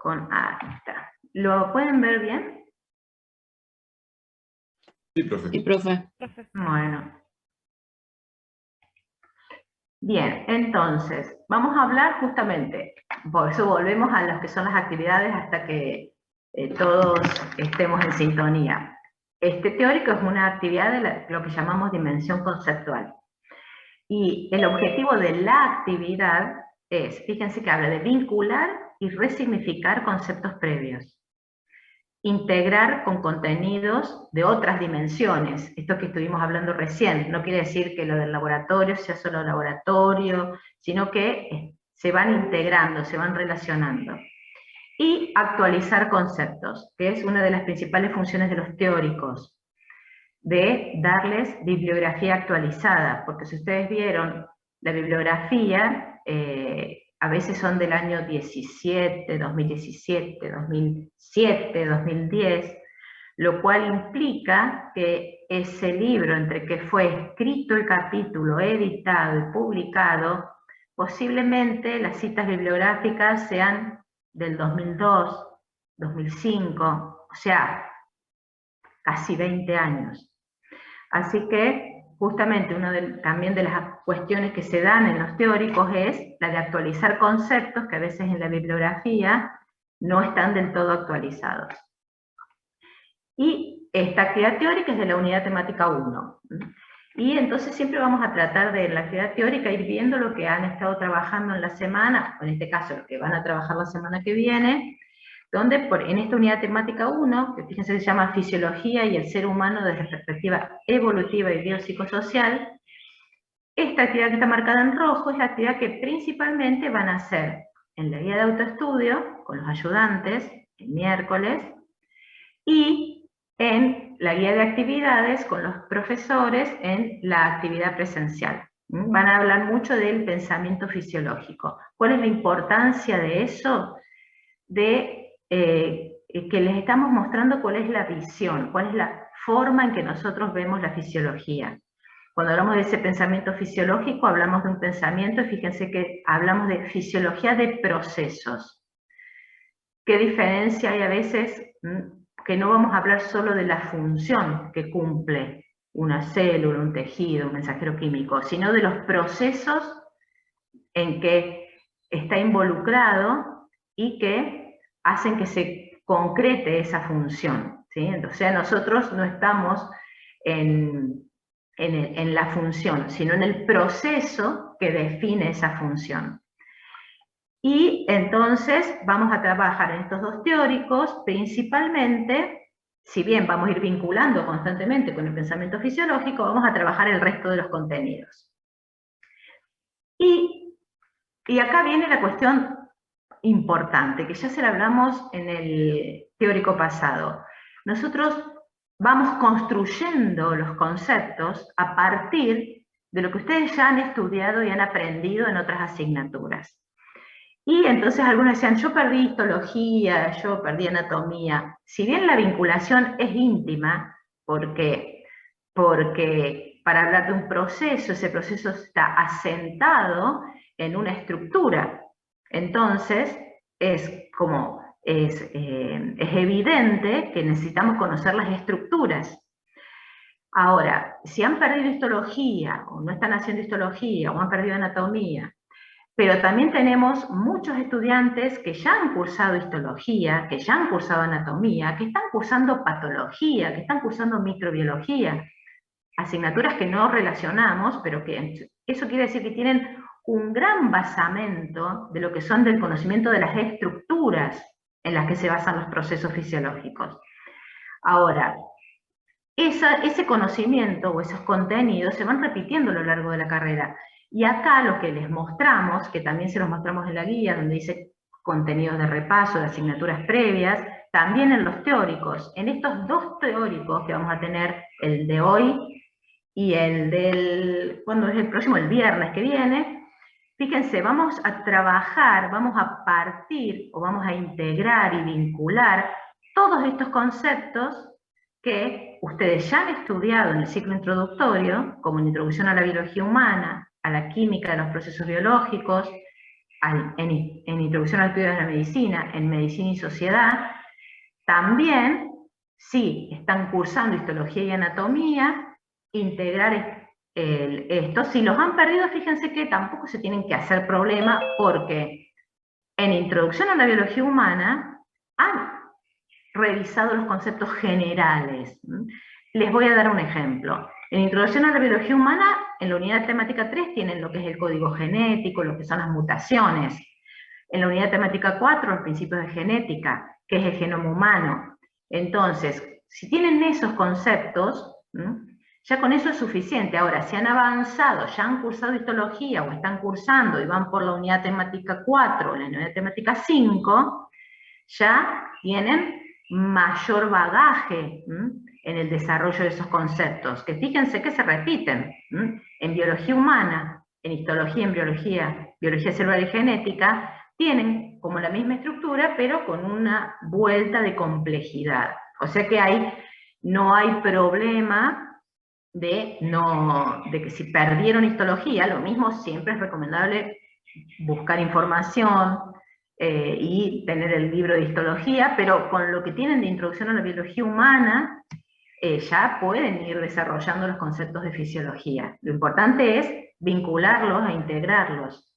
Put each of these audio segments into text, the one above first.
ahí está. ¿Lo pueden ver bien? Sí, profe. Sí, profe. Bueno. Bien, entonces, vamos a hablar justamente, por eso volvemos a lo que son las actividades hasta que todos estemos en sintonía. Este teórico es una actividad de lo que llamamos dimensión conceptual. Y el objetivo de la actividad es, fíjense que habla de vincular y resignificar conceptos previos. Integrar con contenidos de otras dimensiones, esto que estuvimos hablando recién, no quiere decir que lo del laboratorio sea solo laboratorio, sino que se van integrando, se van relacionando. Y actualizar conceptos, que es una de las principales funciones de los teóricos, de darles bibliografía actualizada, porque si ustedes vieron, la bibliografía a veces son del año 17, 2017, 2007, 2010, lo cual implica que ese libro, entre que fue escrito el capítulo, editado y publicado, posiblemente las citas bibliográficas sean del 2002, 2005, o sea, casi 20 años. Así que, justamente, también de las cuestiones que se dan en los teóricos es la de actualizar conceptos que a veces en la bibliografía no están del todo actualizados. Y esta actividad teórica es de la unidad temática 1. Y entonces siempre vamos a tratar de, en la actividad teórica, ir viendo lo que han estado trabajando en la semana, o en este caso lo que van a trabajar la semana que viene, donde en esta unidad temática 1, que fíjense se llama Fisiología y el ser humano desde perspectiva evolutiva y biopsicosocial, esta actividad que está marcada en rojo es la actividad que principalmente van a hacer en la guía de autoestudio, con los ayudantes, el miércoles, y en la guía de actividades con los profesores en la actividad presencial. Van a hablar mucho del pensamiento fisiológico. ¿Cuál es la importancia de eso? De que les estamos mostrando cuál es la visión, cuál es la forma en que nosotros vemos la fisiología. Cuando hablamos de ese pensamiento fisiológico, hablamos de un pensamiento, y fíjense que hablamos de fisiología de procesos. ¿Qué diferencia hay a veces? Que no vamos a hablar solo de la función que cumple una célula, un tejido, un mensajero químico, sino de los procesos en que está involucrado y que hacen que se concrete esa función, ¿sí? O sea, nosotros no estamos en la función, sino en el proceso que define esa función. Y entonces vamos a trabajar en estos dos teóricos, principalmente, si bien vamos a ir vinculando constantemente con el pensamiento fisiológico, vamos a trabajar el resto de los contenidos. Y acá viene la cuestión importante, que ya se la hablamos en el teórico pasado. Nosotros vamos construyendo los conceptos a partir de lo que ustedes ya han estudiado y han aprendido en otras asignaturas. Y entonces algunos decían, yo perdí histología, yo perdí anatomía. Si bien la vinculación es íntima, porque para hablar de un proceso, ese proceso está asentado en una estructura. Entonces, es evidente que necesitamos conocer las estructuras. Ahora, si han perdido histología, o no están haciendo histología, o han perdido anatomía, pero también tenemos muchos estudiantes que ya han cursado histología, que ya han cursado anatomía, que están cursando patología, que están cursando microbiología, asignaturas que no relacionamos, pero que eso quiere decir que tienen un gran basamento de lo que son del conocimiento de las estructuras en las que se basan los procesos fisiológicos. Ahora, ese conocimiento o esos contenidos se van repitiendo a lo largo de la carrera. Y acá lo que les mostramos, que también se los mostramos en la guía, donde dice contenidos de repaso, de asignaturas previas, también en los teóricos. En estos dos teóricos que vamos a tener, el de hoy y el del, ¿cuándo es el próximo? El viernes que viene. Fíjense, vamos a trabajar, vamos a partir o vamos a integrar y vincular todos estos conceptos que ustedes ya han estudiado en el ciclo introductorio, como en Introducción a la Biología Humana, a la Química de los Procesos Biológicos, en Introducción al Estudio de la Medicina, en Medicina y Sociedad, también, si están cursando Histología y Anatomía, integrar esto. Si los han perdido, fíjense que tampoco se tienen que hacer problema, porque en Introducción a la Biología Humana han revisado los conceptos generales. Les voy a dar un ejemplo. En Introducción a la Biología Humana, en la unidad temática 3 tienen lo que es el código genético, lo que son las mutaciones. En la unidad temática 4, los principios de genética, que es el genoma humano. Entonces, si tienen esos conceptos, ya con eso es suficiente. Ahora, si han avanzado, ya han cursado histología o están cursando y van por la unidad temática 4 o la unidad temática 5, ya tienen mayor bagaje en el desarrollo de esos conceptos, que fíjense que se repiten en biología humana, en histología, en biología celular y genética, tienen como la misma estructura, pero con una vuelta de complejidad. O sea que ahí no hay problema de que si perdieron histología, lo mismo siempre es recomendable buscar información, y tener el libro de histología, pero con lo que tienen de Introducción a la Biología Humana, ya pueden ir desarrollando los conceptos de fisiología. Lo importante es vincularlos e integrarlos.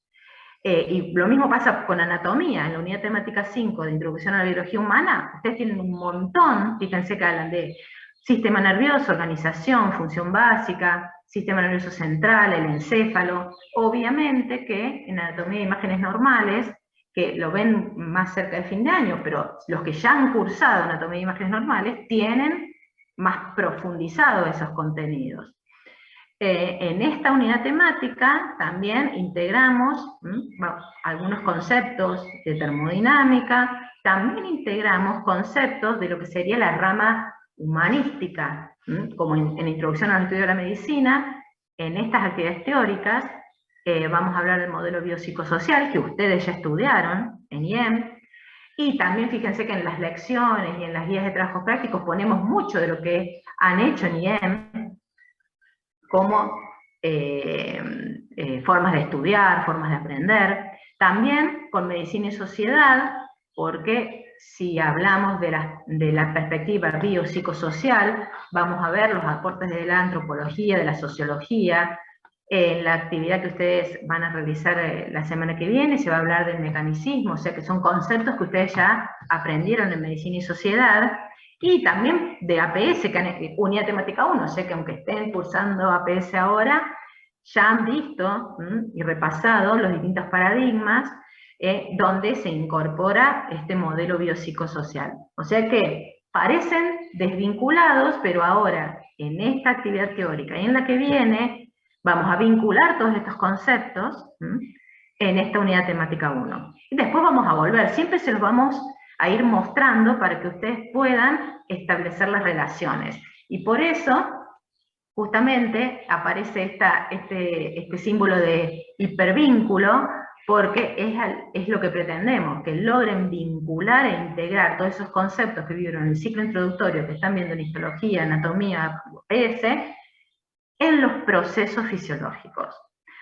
Y lo mismo pasa con anatomía. En la unidad temática 5 de Introducción a la Biología Humana, ustedes tienen un montón, fíjense que hablan de sistema nervioso, organización, función básica, sistema nervioso central, el encéfalo. Obviamente que en anatomía de imágenes normales, que lo ven más cerca del fin de año, pero los que ya han cursado anatomía de imágenes normales tienen más profundizado esos contenidos. En esta unidad temática también integramos algunos conceptos de termodinámica, también integramos conceptos de lo que sería la rama humanística, como en Introducción al Estudio de la Medicina. En estas actividades teóricas vamos a hablar del modelo biopsicosocial, que ustedes ya estudiaron en IEM, y también fíjense que en las lecciones y en las guías de trabajos prácticos ponemos mucho de lo que han hecho en IEM, como formas de estudiar, formas de aprender. También con Medicina y Sociedad, porque si hablamos de la perspectiva biopsicosocial, vamos a ver los aportes de la antropología, de la sociología. En la actividad que ustedes van a realizar la semana que viene se va a hablar del mecanicismo, o sea que son conceptos que ustedes ya aprendieron en Medicina y Sociedad, y también de APS, que unidad temática 1, o sea que aunque estén cursando APS ahora, ya han visto y repasado los distintos paradigmas donde se incorpora este modelo biopsicosocial. O sea que parecen desvinculados, pero ahora en esta actividad teórica y en la que viene, vamos a vincular todos estos conceptos en esta unidad temática 1. Y después vamos a volver, siempre se los vamos a ir mostrando para que ustedes puedan establecer las relaciones. Y por eso, justamente, aparece este símbolo de hipervínculo, porque es lo que pretendemos, que logren vincular e integrar todos esos conceptos que vivieron en el ciclo introductorio, que están viendo en histología, anatomía, PS, en los procesos fisiológicos.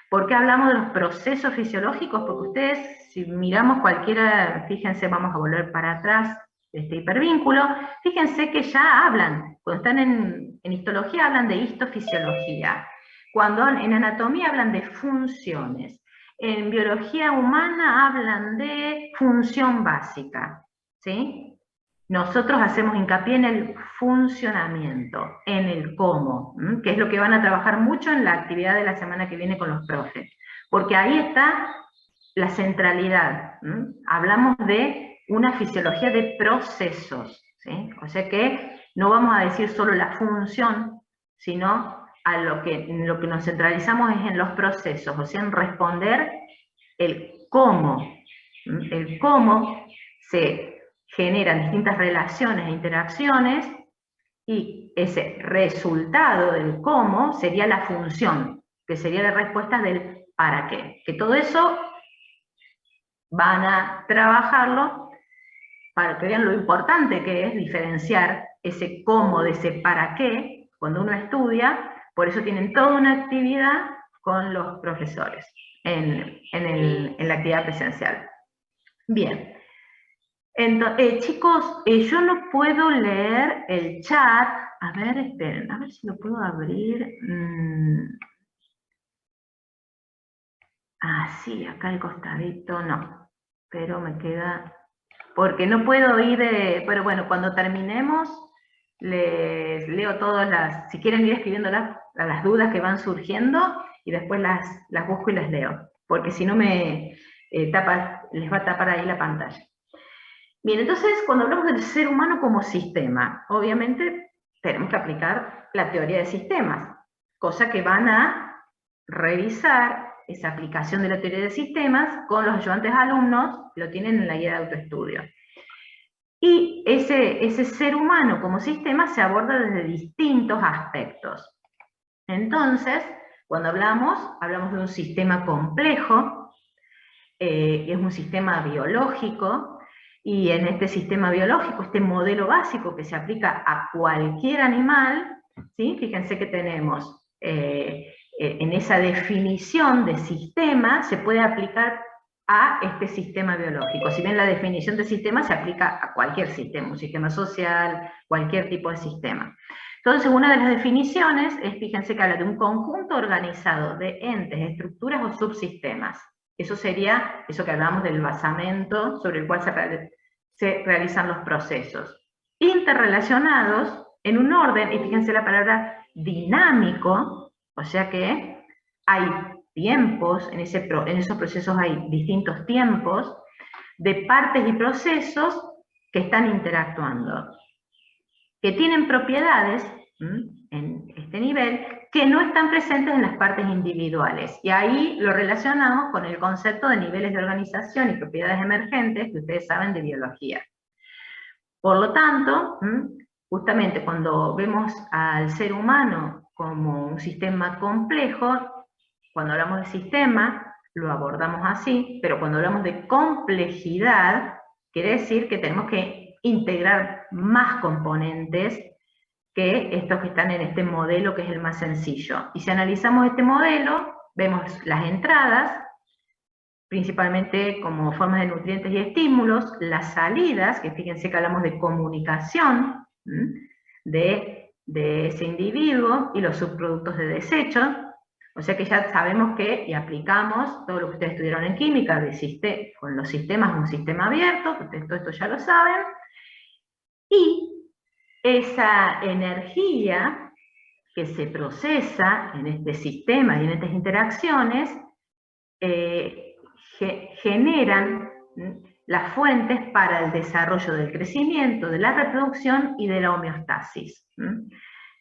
¿Por qué hablamos de los procesos fisiológicos? Porque ustedes, si miramos cualquiera, fíjense, vamos a volver para atrás de este hipervínculo, fíjense que ya hablan, cuando están en histología hablan de histofisiología, cuando en anatomía hablan de funciones, en biología humana hablan de función básica, ¿sí? Nosotros hacemos hincapié en el funcionamiento, en el cómo, que es lo que van a trabajar mucho en la actividad de la semana que viene con los profes, porque ahí está la centralidad. Hablamos de una fisiología de procesos, ¿sí? O sea que no vamos a decir solo la función, sino en lo que nos centralizamos es en los procesos, o sea, en responder el cómo se generan distintas relaciones e interacciones, y ese resultado del cómo sería la función, que sería la respuesta del para qué. Que todo eso van a trabajarlo para que vean lo importante que es diferenciar ese cómo de ese para qué cuando uno estudia. Por eso tienen toda una actividad con los profesores. en la actividad presencial. Bien. Entonces, chicos, yo no puedo leer el chat. A ver, esperen, a ver si lo puedo abrir. Sí, acá al costadito no, pero me queda... Porque no puedo ir, pero bueno, cuando terminemos les leo todas las... Si quieren ir escribiendo las dudas que van surgiendo y después las busco y las leo, porque si no me les va a tapar ahí la pantalla. Bien, entonces cuando hablamos del ser humano como sistema, obviamente tenemos que aplicar la teoría de sistemas, cosa que van a revisar esa aplicación de la teoría de sistemas con los ayudantes alumnos, lo tienen en la guía de autoestudio. Y ese ser humano como sistema se aborda desde distintos aspectos. Entonces, cuando hablamos de un sistema complejo, es un sistema biológico, y en este sistema biológico, este modelo básico que se aplica a cualquier animal, ¿sí? Fíjense que tenemos en esa definición de sistema, se puede aplicar a este sistema biológico. Si bien la definición de sistema se aplica a cualquier sistema, un sistema social, cualquier tipo de sistema. Entonces, una de las definiciones es, fíjense que habla de un conjunto organizado de entes, estructuras o subsistemas. Eso sería eso que hablamos del basamento sobre el cual se realizan los procesos. Interrelacionados en un orden, y fíjense la palabra dinámico, o sea que hay tiempos, en esos procesos hay distintos tiempos de partes y procesos que están interactuando, que tienen propiedades en este nivel que no están presentes en las partes individuales. Y ahí lo relacionamos con el concepto de niveles de organización y propiedades emergentes que ustedes saben de biología. Por lo tanto, justamente cuando vemos al ser humano como un sistema complejo, cuando hablamos de sistema, lo abordamos así, pero cuando hablamos de complejidad, quiere decir que tenemos que integrar más componentes que estos que están en este modelo, que es el más sencillo. Y si analizamos este modelo, vemos las entradas, principalmente como formas de nutrientes y estímulos, las salidas, que fíjense que hablamos de comunicación de ese individuo, y los subproductos de desecho. O sea que ya sabemos que, y aplicamos todo lo que ustedes estudiaron en química, con los sistemas, un sistema abierto, ustedes todo esto ya lo saben, y esa energía que se procesa en este sistema y en estas interacciones generan las fuentes para el desarrollo del crecimiento, de la reproducción y de la homeostasis,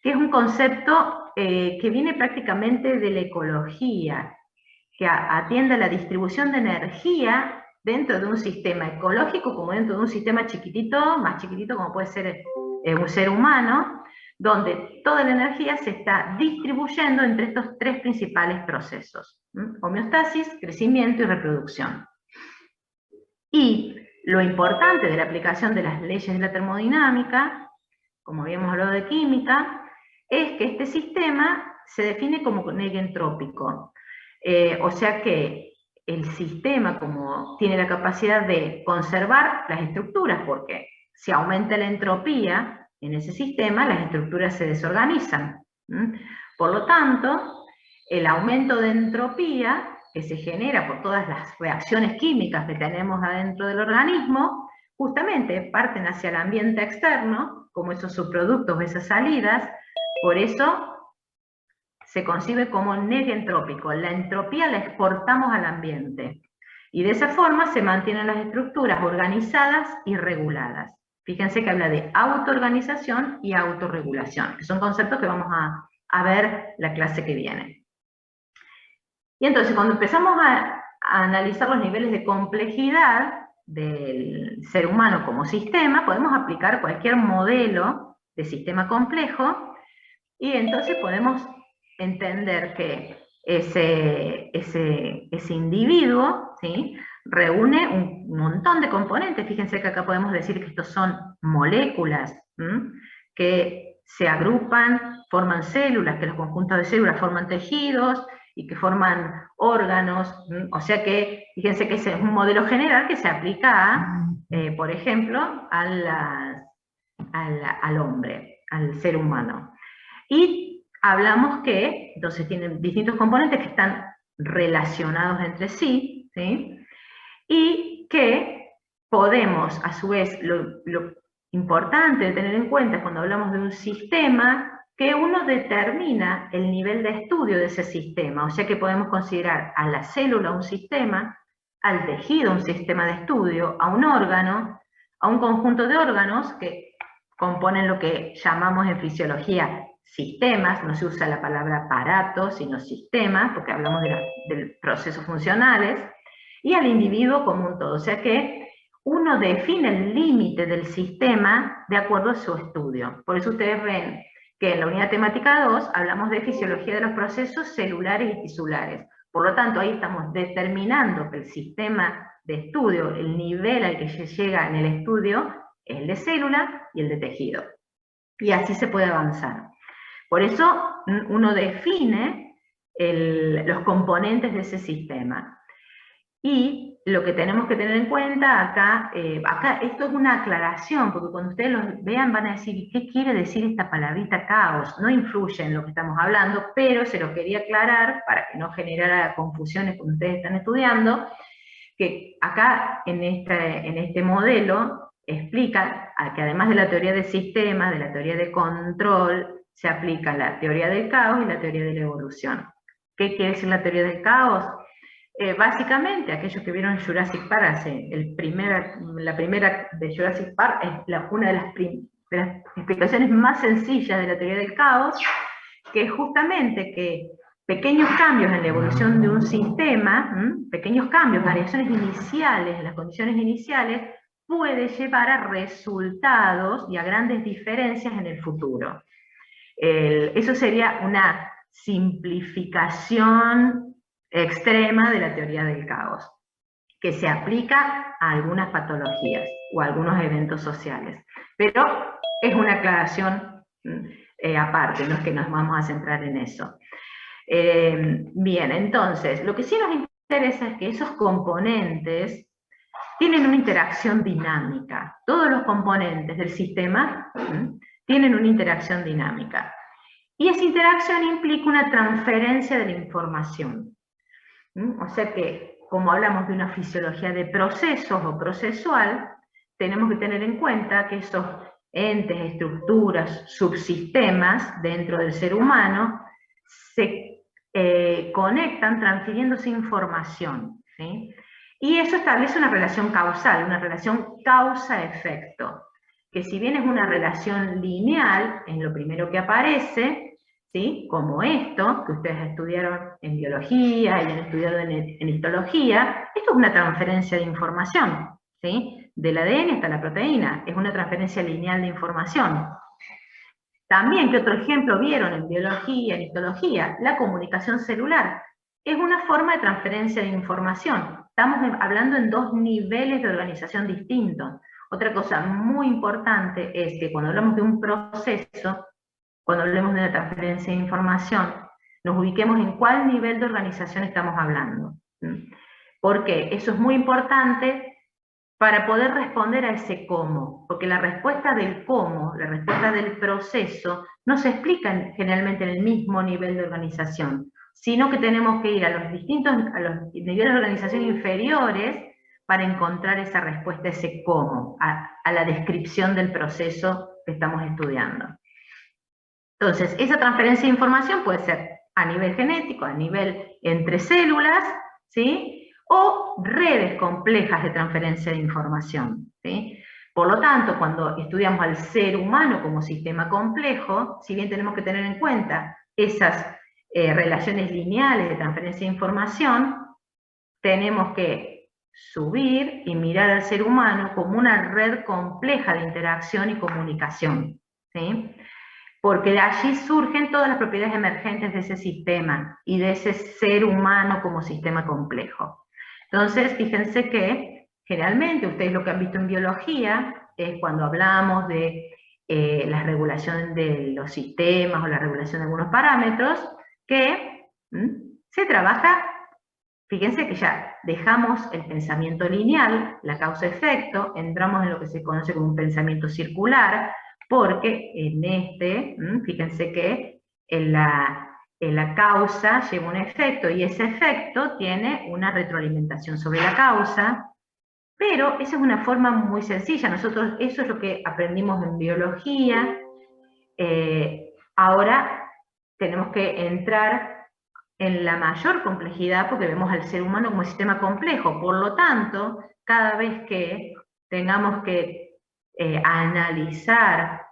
que es un concepto que viene prácticamente de la ecología, que atiende a la distribución de energía dentro de un sistema ecológico como dentro de un sistema chiquitito, más chiquitito como puede ser un ser humano, donde toda la energía se está distribuyendo entre estos tres principales procesos: homeostasis, crecimiento y reproducción. Y lo importante de la aplicación de las leyes de la termodinámica, como habíamos hablado de química, es que este sistema se define como negentrópico. O sea que el sistema como tiene la capacidad de conservar las estructuras, porque si aumenta la entropía en ese sistema, las estructuras se desorganizan. Por lo tanto, el aumento de entropía que se genera por todas las reacciones químicas que tenemos adentro del organismo, justamente parten hacia el ambiente externo, como esos subproductos o esas salidas. Por eso se concibe como negentrópico. La entropía la exportamos al ambiente. Y de esa forma se mantienen las estructuras organizadas y reguladas. Fíjense que habla de autoorganización y autorregulación, que son conceptos que vamos a ver la clase que viene. Y entonces, cuando empezamos a analizar los niveles de complejidad del ser humano como sistema, podemos aplicar cualquier modelo de sistema complejo, y entonces podemos entender que ese individuo, ¿sí?, reúne un montón de componentes. Fíjense que acá podemos decir que estos son moléculas que se agrupan, forman células, que los conjuntos de células forman tejidos, y que forman órganos, o sea que, fíjense que ese es un modelo general que se aplica a, por ejemplo, al hombre, al ser humano. Y hablamos que, entonces tienen distintos componentes que están relacionados entre sí, ¿sí? Y que podemos, a su vez, lo importante de tener en cuenta cuando hablamos de un sistema, que uno determina el nivel de estudio de ese sistema, o sea que podemos considerar a la célula un sistema, al tejido un sistema de estudio, a un órgano, a un conjunto de órganos que componen lo que llamamos en fisiología sistemas, no se usa la palabra aparato, sino sistemas, porque hablamos de procesos funcionales, y al individuo como un todo, o sea que uno define el límite del sistema de acuerdo a su estudio. Por eso ustedes ven que en la unidad temática 2 hablamos de fisiología de los procesos celulares y tisulares. Por lo tanto, ahí estamos determinando que el sistema de estudio, el nivel al que se llega en el estudio, es el de célula y el de tejido. Y así se puede avanzar. Por eso uno define los componentes de ese sistema. Y lo que tenemos que tener en cuenta acá, esto es una aclaración, porque cuando ustedes lo vean van a decir, ¿qué quiere decir esta palabrita caos? No influye en lo que estamos hablando, pero se lo quería aclarar para que no generara confusiones cuando ustedes están estudiando, que acá en este modelo explica que además de la teoría de sistemas, de la teoría de control, se aplica la teoría del caos y la teoría de la evolución. ¿Qué quiere decir la teoría del caos? Básicamente, aquellos que vieron Jurassic Park, la primera de Jurassic Park es una de las explicaciones más sencillas de la teoría del caos, que es justamente que pequeños cambios en la evolución de un sistema, pequeños cambios, variaciones iniciales en las condiciones iniciales, puede llevar a resultados y a grandes diferencias en el futuro. Eso sería una simplificación extrema de la teoría del caos, que se aplica a algunas patologías o a algunos eventos sociales. Pero es una aclaración aparte, no es que nos vamos a centrar en eso. Bien, entonces, lo que sí nos interesa es que esos componentes tienen una interacción dinámica. Todos los componentes del sistema tienen una interacción dinámica. Y esa interacción implica una transferencia de la información. O sea que, como hablamos de una fisiología de procesos o procesual, tenemos que tener en cuenta que esos entes, estructuras, subsistemas dentro del ser humano se conectan transfiriéndose información, ¿sí? Y eso establece una relación causal, una relación causa-efecto, que si bien es una relación lineal, es lo primero que aparece, ¿sí? Como esto, que ustedes estudiaron en biología y han estudiado en histología, esto es una transferencia de información, ¿sí? Del ADN hasta la proteína, es una transferencia lineal de información. También, ¿qué otro ejemplo vieron en biología, en histología? La comunicación celular. Es una forma de transferencia de información. Estamos hablando en dos niveles de organización distintos. Otra cosa muy importante es que cuando hablamos de un proceso, cuando hablemos de una transferencia de información, nos ubiquemos en cuál nivel de organización estamos hablando. Porque eso es muy importante para poder responder a ese cómo, porque la respuesta del cómo, la respuesta del proceso, no se explica generalmente en el mismo nivel de organización, sino que tenemos que ir a los niveles de organización inferiores para encontrar esa respuesta, ese cómo, a la descripción del proceso que estamos estudiando. Entonces, esa transferencia de información puede ser a nivel genético, a nivel entre células, ¿sí? O redes complejas de transferencia de información, ¿sí? Por lo tanto, cuando estudiamos al ser humano como sistema complejo, si bien tenemos que tener en cuenta esas relaciones lineales de transferencia de información, tenemos que subir y mirar al ser humano como una red compleja de interacción y comunicación, ¿sí? Porque de allí surgen todas las propiedades emergentes de ese sistema y de ese ser humano como sistema complejo. Entonces, fíjense que generalmente ustedes lo que han visto en biología es cuando hablamos de la regulación de los sistemas o la regulación de algunos parámetros, que se trabaja, fíjense que ya dejamos el pensamiento lineal, la causa-efecto, entramos en lo que se conoce como un pensamiento circular, porque fíjense que en la causa lleva un efecto, y ese efecto tiene una retroalimentación sobre la causa, pero esa es una forma muy sencilla. Nosotros, eso es lo que aprendimos en biología. Ahora tenemos que entrar en la mayor complejidad porque vemos al ser humano como sistema complejo. Por lo tanto, cada vez que tengamos que analizar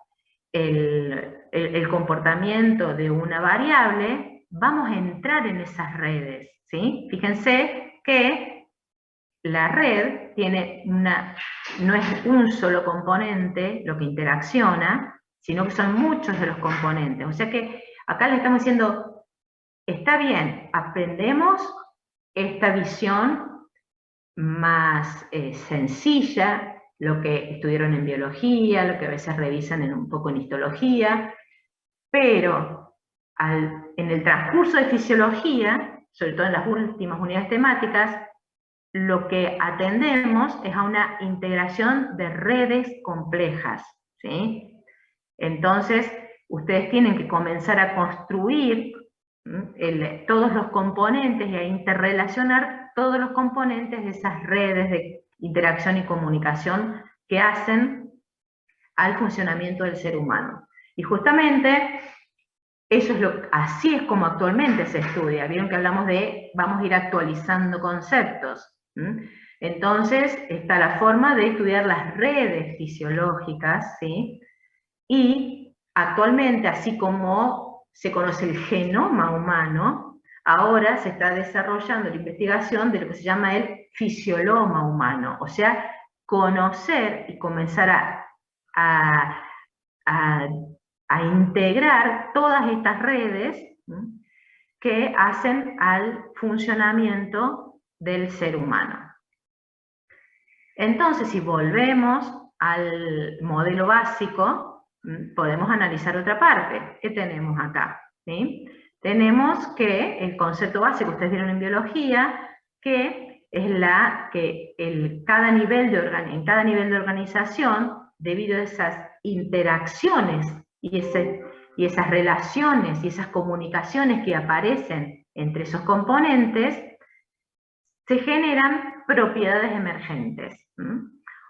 el comportamiento de una variable, vamos a entrar en esas redes, ¿sí? Fíjense que la red no es un solo componente lo que interacciona, sino que son muchos de los componentes. O sea que acá le estamos diciendo, está bien, aprendemos esta visión más sencilla, lo que estudiaron en biología, lo que a veces revisan un poco en histología, pero en el transcurso de fisiología, sobre todo en las últimas unidades temáticas, lo que atendemos es a una integración de redes complejas, ¿sí? Entonces, ustedes tienen que comenzar a construir todos los componentes y a interrelacionar todos los componentes de esas redes de interacción y comunicación que hacen al funcionamiento del ser humano. Y justamente así es como actualmente se estudia. Vieron que hablamos de, vamos a ir actualizando conceptos. Entonces, está la forma de estudiar las redes fisiológicas, ¿sí? Y actualmente, así como se conoce el genoma humano, ahora se está desarrollando la investigación de lo que se llama el fisioloma humano, o sea, conocer y comenzar a integrar todas estas redes que hacen al funcionamiento del ser humano. Entonces, si volvemos al modelo básico, podemos analizar otra parte. ¿Qué tenemos acá? ¿Sí? Tenemos que el concepto básico, ustedes vieron en biología, que es en cada nivel de organización, debido a esas interacciones y esas relaciones y esas comunicaciones que aparecen entre esos componentes, se generan propiedades emergentes.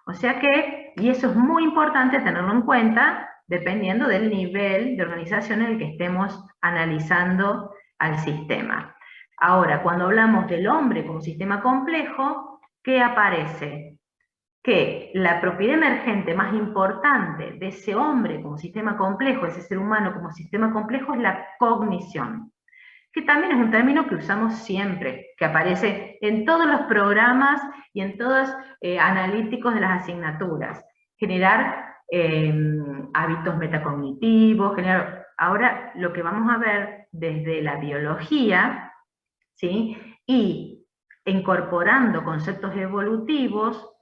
O sea que, y eso es muy importante tenerlo en cuenta, dependiendo del nivel de organización en el que estemos analizando al sistema. Ahora, cuando hablamos del hombre como sistema complejo, ¿qué aparece? Que la propiedad emergente más importante de ese hombre como sistema complejo, ese ser humano como sistema complejo, es la cognición, que también es un término que usamos siempre, que aparece en todos los programas y en todos analíticos de las asignaturas. Generar hábitos metacognitivos, ahora lo que vamos a ver desde la biología, ¿sí? Y incorporando conceptos evolutivos,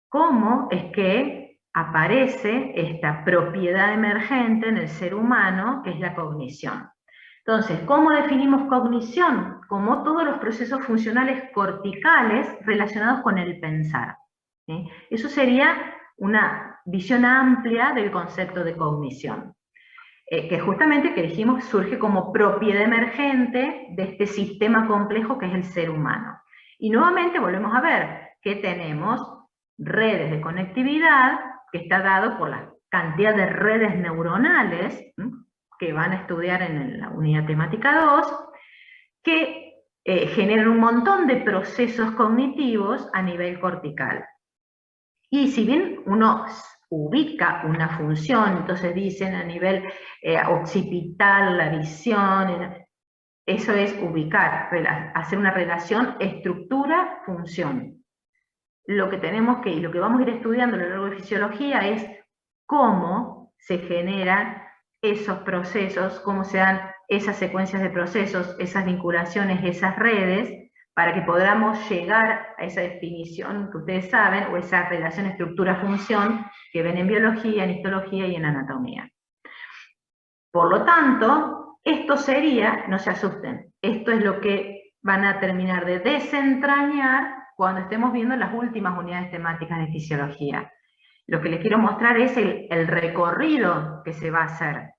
cómo es que aparece esta propiedad emergente en el ser humano, que es la cognición. Entonces, ¿cómo definimos cognición? Como todos los procesos funcionales corticales relacionados con el pensar. ¿Sí? Eso sería una visión amplia del concepto de cognición, que justamente, que dijimos, surge como propiedad emergente de este sistema complejo que es el ser humano. Y nuevamente volvemos a ver que tenemos redes de conectividad, que está dado por la cantidad de redes neuronales, que van a estudiar en la unidad temática 2, que generan un montón de procesos cognitivos a nivel cortical. Y si bien uno ubica una función, entonces dicen a nivel occipital, la visión, eso es ubicar, hacer una relación estructura-función. Lo que tenemos y lo que vamos a ir estudiando a lo largo de fisiología es cómo se generan esos procesos, cómo se dan esas secuencias de procesos, esas vinculaciones, esas redes, para que podamos llegar a esa definición que ustedes saben, o esa relación estructura-función que ven en biología, en histología y en anatomía. Por lo tanto, Esto sería, no se asusten, esto es lo que van a terminar de desentrañar cuando estemos viendo las últimas unidades temáticas de fisiología. Lo que les quiero mostrar es el recorrido que se va a hacer.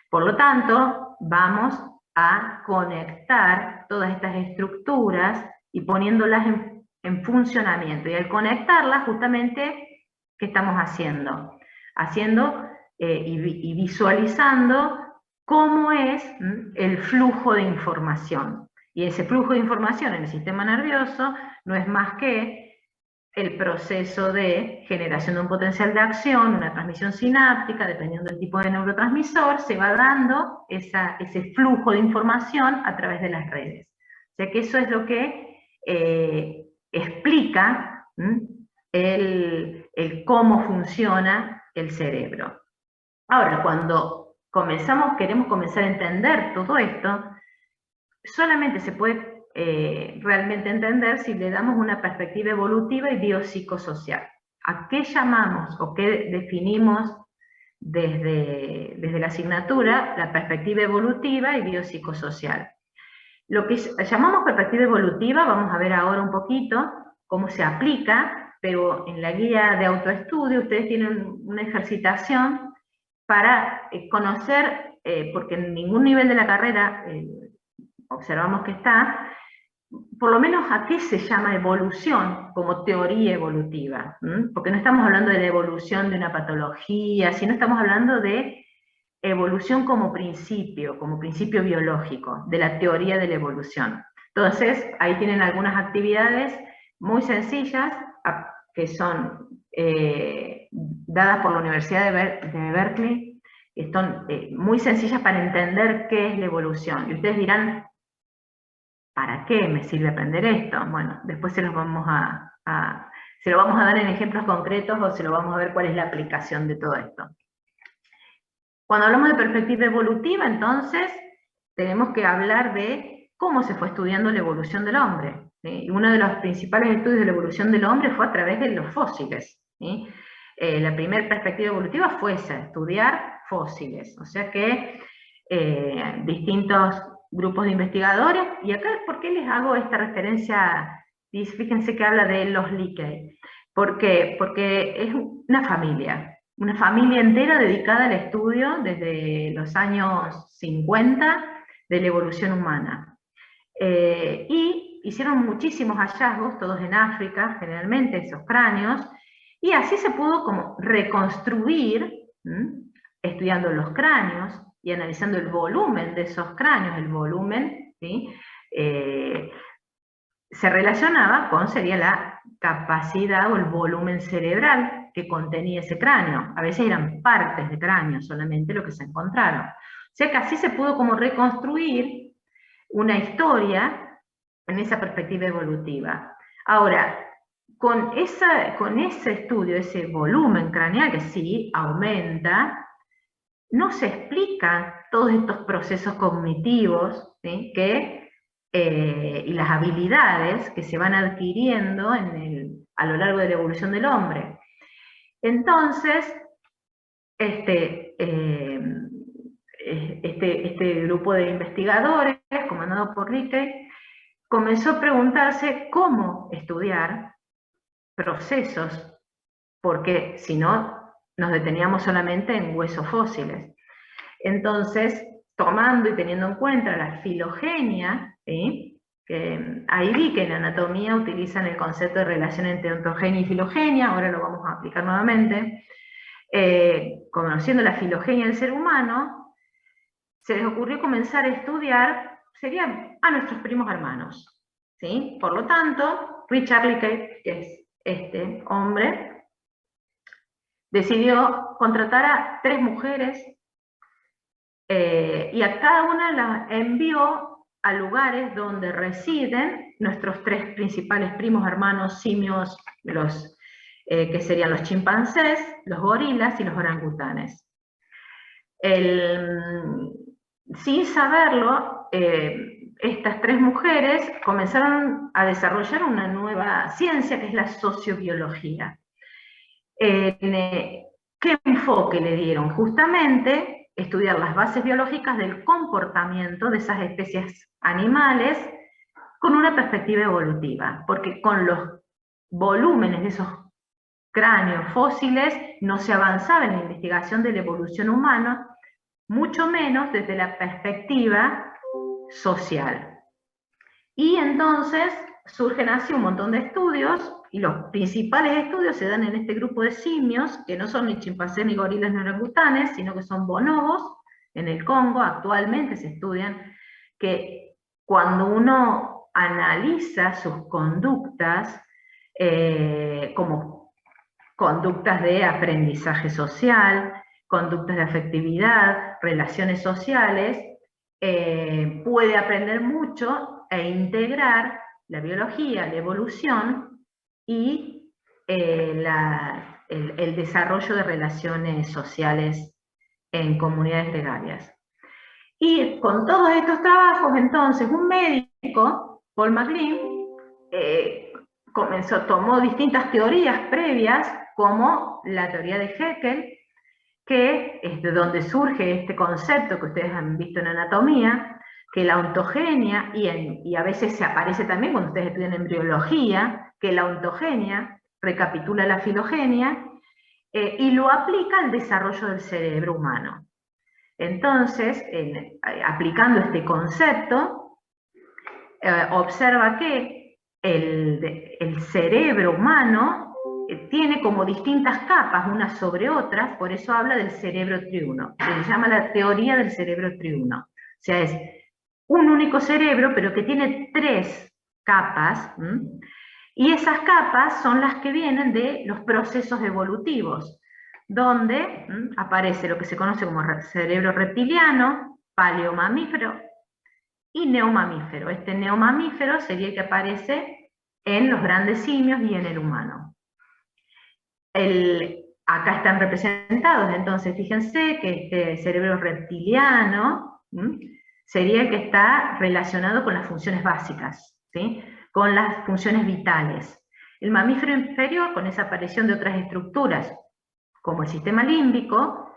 Por lo tanto, vamos a conectar todas estas estructuras y poniéndolas en funcionamiento. Y al conectarlas, justamente, ¿qué estamos haciendo? Haciendo y visualizando cómo es el flujo de información. Y ese flujo de información en el sistema nervioso no es más que el proceso de generación de un potencial de acción, una transmisión sináptica, dependiendo del tipo de neurotransmisor, se va dando ese flujo de información a través de las redes. O sea que eso es lo que explica el cómo funciona el cerebro. Ahora, cuando queremos comenzar a entender todo esto, solamente se puede realmente entender si le damos una perspectiva evolutiva y biopsicosocial. ¿A qué llamamos o qué definimos desde la asignatura? La perspectiva evolutiva y biopsicosocial. Lo que llamamos perspectiva evolutiva, vamos a ver ahora un poquito cómo se aplica, pero en la guía de autoestudio ustedes tienen una ejercitación para conocer, porque en ningún nivel de la carrera observamos que está, por lo menos a qué se llama evolución como teoría evolutiva, porque no estamos hablando de la evolución de una patología, sino estamos hablando de evolución como principio biológico, de la teoría de la evolución. Entonces, ahí tienen algunas actividades muy sencillas que son dadas por la Universidad de Berkeley, que son muy sencillas para entender qué es la evolución. Y ustedes dirán, ¿para qué me sirve aprender esto? Bueno, después se lo vamos a dar en ejemplos concretos o se lo vamos a ver cuál es la aplicación de todo esto. Cuando hablamos de perspectiva evolutiva, entonces, tenemos que hablar de cómo se fue estudiando la evolución del hombre, ¿sí? Y uno de los principales estudios de la evolución del hombre fue a través de los fósiles, ¿sí? La primera perspectiva evolutiva fue esa, estudiar fósiles, o sea que distintos grupos de investigadores, y acá, ¿por qué les hago esta referencia? Fíjense que habla de los Leakey. ¿Por qué? Porque es una familia entera dedicada al estudio desde los años 50 de la evolución humana. Y hicieron muchísimos hallazgos, todos en África, generalmente, esos cráneos, y así se pudo como reconstruir, estudiando los cráneos y analizando el volumen de esos cráneos, el volumen, ¿sí? Se relacionaba con, sería la capacidad o el volumen cerebral que contenía ese cráneo. A veces eran partes de cráneo solamente lo que se encontraron. O sea que así se pudo como reconstruir una historia en esa perspectiva evolutiva. Ahora, con ese estudio, ese volumen craneal que sí aumenta, no se explican todos estos procesos cognitivos, ¿sí? Y las habilidades que se van adquiriendo a lo largo de la evolución del hombre. Entonces, este grupo de investigadores, comandado por Leakey, comenzó a preguntarse cómo estudiar procesos, porque si no, nos deteníamos solamente en huesos fósiles. Entonces, tomando y teniendo en cuenta la filogenia, ¿sí? Que ahí vi que en anatomía utilizan el concepto de relación entre ontogenia y filogenia, ahora lo vamos a aplicar nuevamente. Conociendo la filogenia del ser humano, se les ocurrió comenzar a estudiar, serían a nuestros primos hermanos, ¿sí? Por lo tanto, Richard Leakey, que es este hombre, decidió contratar a 3 mujeres y a cada una la envió a lugares donde residen nuestros 3 principales primos hermanos simios, que serían los chimpancés, los gorilas y los orangutanes. Sin saberlo, estas 3 mujeres comenzaron a desarrollar una nueva ciencia que es la sociobiología. ¿Qué enfoque le dieron? Justamente estudiar las bases biológicas del comportamiento de esas especies animales con una perspectiva evolutiva, porque con los volúmenes de esos cráneos fósiles no se avanzaba en la investigación de la evolución humana, mucho menos desde la perspectiva social. Y entonces surgen así un montón de estudios, y los principales estudios se dan en este grupo de simios, que no son ni chimpancés, ni gorilas, ni orangutanes, sino que son bonobos, en el Congo. Actualmente se estudian que cuando uno analiza sus conductas, como conductas de aprendizaje social, conductas de afectividad, relaciones sociales, puede aprender mucho e integrar la biología, la evolución y el desarrollo de relaciones sociales en comunidades gregarias. Y con todos estos trabajos, entonces, un médico, Paul MacLean, tomó distintas teorías previas, como la teoría de Haeckel, que es de donde surge este concepto que ustedes han visto en anatomía, que la ontogenia, y a veces se aparece también cuando ustedes estudian embriología, que la ontogenia recapitula la filogenia, y lo aplica al desarrollo del cerebro humano. Entonces, aplicando este concepto, observa que el cerebro humano tiene como distintas capas unas sobre otras, por eso habla del cerebro triuno. Se le llama la teoría del cerebro triuno. O sea, es un único cerebro, pero que tiene 3 capas, y esas capas son las que vienen de los procesos evolutivos, donde aparece lo que se conoce como cerebro reptiliano, paleomamífero y neomamífero. Este neomamífero sería el que aparece en los grandes simios y en el humano. Acá están representados, entonces fíjense que este cerebro reptiliano sería el que está relacionado con las funciones básicas, ¿sí? Con las funciones vitales. El mamífero inferior, con esa aparición de otras estructuras, como el sistema límbico,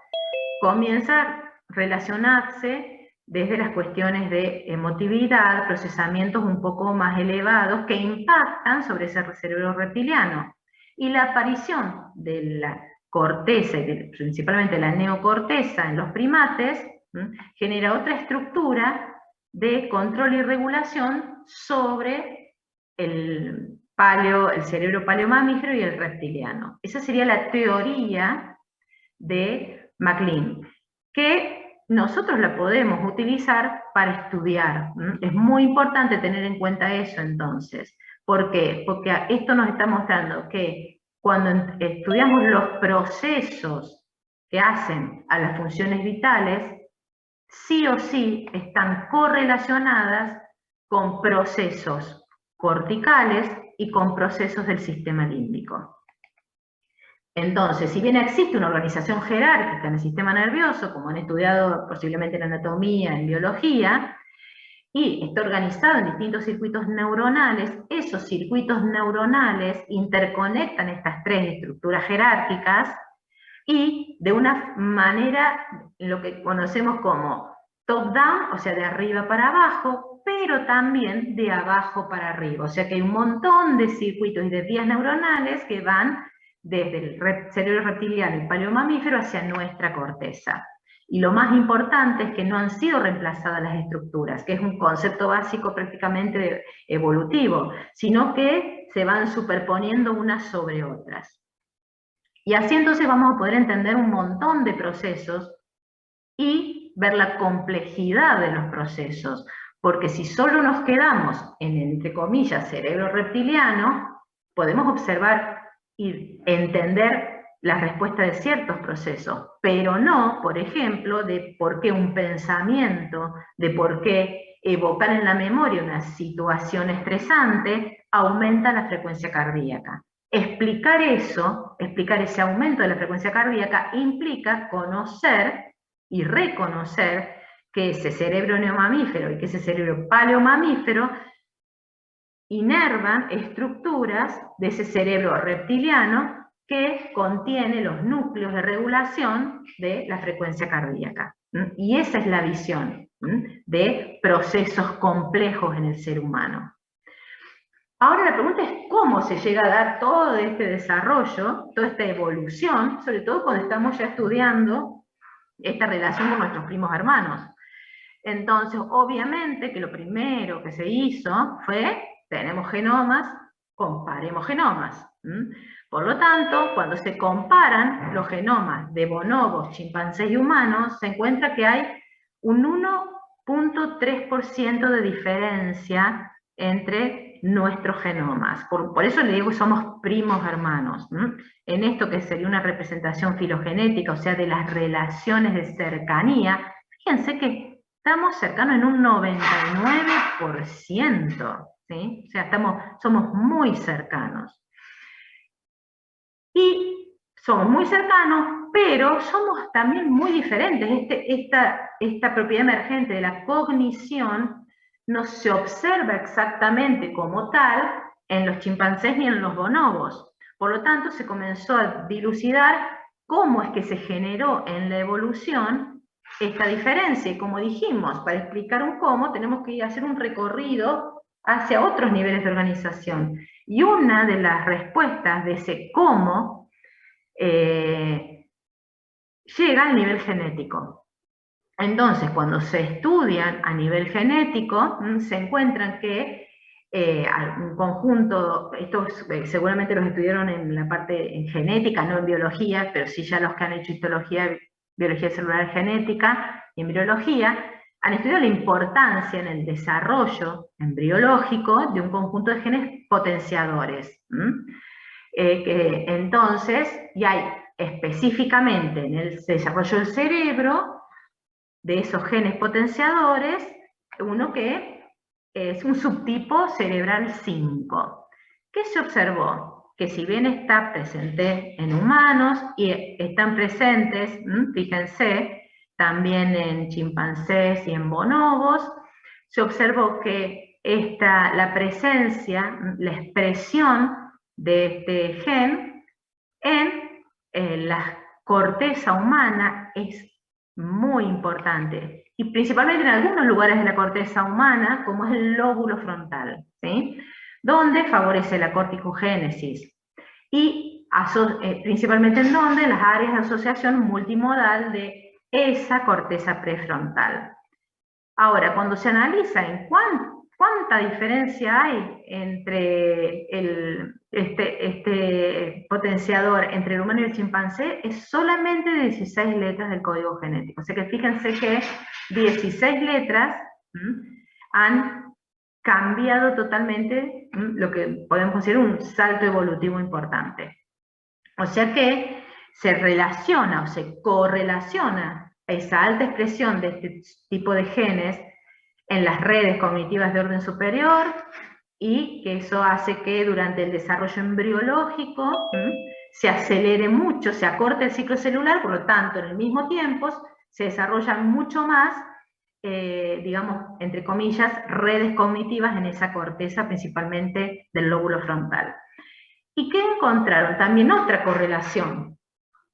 comienza a relacionarse desde las cuestiones de emotividad, procesamientos un poco más elevados que impactan sobre ese cerebro reptiliano. Y la aparición de la corteza, principalmente la neocorteza en los primates, genera otra estructura de control y regulación sobre el cerebro paleomamífero y el reptiliano. Esa sería la teoría de MacLean, que nosotros la podemos utilizar para estudiar. Es muy importante tener en cuenta eso entonces. ¿Por qué? Porque esto nos está mostrando que cuando estudiamos los procesos que hacen a las funciones vitales, sí o sí están correlacionadas con procesos corticales y con procesos del sistema límbico. Entonces, si bien existe una organización jerárquica en el sistema nervioso, como han estudiado posiblemente en anatomía, en biología, y está organizado en distintos circuitos neuronales, esos circuitos neuronales interconectan estas 3 estructuras jerárquicas y de una manera, lo que conocemos como top-down, o sea, de arriba para abajo, pero también de abajo para arriba. O sea que hay un montón de circuitos y de vías neuronales que van desde el cerebro reptiliano y paleomamífero hacia nuestra corteza. Y lo más importante es que no han sido reemplazadas las estructuras, que es un concepto básico prácticamente evolutivo, sino que se van superponiendo unas sobre otras. Y así entonces vamos a poder entender un montón de procesos y ver la complejidad de los procesos, porque si solo nos quedamos en, entre comillas, cerebro reptiliano, podemos observar y entender la respuesta de ciertos procesos, pero no, por ejemplo, de por qué un pensamiento, de por qué evocar en la memoria una situación estresante aumenta la frecuencia cardíaca. Explicar eso, explicar ese aumento de la frecuencia cardíaca, implica conocer y reconocer que ese cerebro neomamífero y que ese cerebro paleomamífero inervan estructuras de ese cerebro reptiliano que contiene los núcleos de regulación de la frecuencia cardíaca. Y esa es la visión de procesos complejos en el ser humano. Ahora la pregunta es cómo se llega a dar todo este desarrollo, toda esta evolución, sobre todo cuando estamos ya estudiando esta relación con nuestros primos hermanos. Entonces, obviamente que lo primero que se hizo fue, tenemos genomas, comparemos genomas. Por lo tanto, cuando se comparan los genomas de bonobos, chimpancés y humanos, se encuentra que hay un 1.3% de diferencia entre nuestros genomas. Por eso le digo que somos primos hermanos. En esto que sería una representación filogenética, o sea, de las relaciones de cercanía, fíjense que estamos cercanos en un 99%, ¿sí? O sea, somos muy cercanos. Y somos muy cercanos, pero somos también muy diferentes. Esta propiedad emergente de la cognición no se observa exactamente como tal en los chimpancés ni en los bonobos. Por lo tanto, se comenzó a dilucidar cómo es que se generó en la evolución esta diferencia. Y como dijimos, para explicar un cómo, tenemos que hacer un recorrido hacia otros niveles de organización. Y una de las respuestas de ese cómo llega al nivel genético. Entonces, cuando se estudian a nivel genético, se encuentran que un conjunto, estos seguramente los estudiaron en la parte en genética, no en biología, pero sí ya los que han hecho histología, biología celular genética y embriología, han estudiado la importancia en el desarrollo embriológico de un conjunto de genes potenciadores. Entonces, y hay específicamente en el desarrollo del cerebro, de esos genes potenciadores, uno que es un subtipo cerebral 5. ¿Qué se observó? Que si bien está presente en humanos y están presentes, fíjense, también en chimpancés y en bonobos, se observó que la presencia, la expresión de este gen en la corteza humana es muy importante, y principalmente en algunos lugares de la corteza humana, como es el lóbulo frontal, ¿sí? Donde favorece la corticogénesis, y principalmente en donde, en las áreas de asociación multimodal de esa corteza prefrontal. Ahora, cuando se analiza en cuánta diferencia hay entre este potenciador entre el humano y el chimpancé, es solamente 16 letras del código genético. O sea que fíjense que 16 letras han cambiado totalmente lo que podemos considerar un salto evolutivo importante. O sea que se relaciona o se correlaciona esa alta expresión de este tipo de genes en las redes cognitivas de orden superior, y que eso hace que durante el desarrollo embriológico se acelere mucho, se acorte el ciclo celular, por lo tanto en el mismo tiempo se desarrollan mucho más, digamos, entre comillas, redes cognitivas en esa corteza, principalmente del lóbulo frontal. ¿Y qué encontraron? También otra correlación,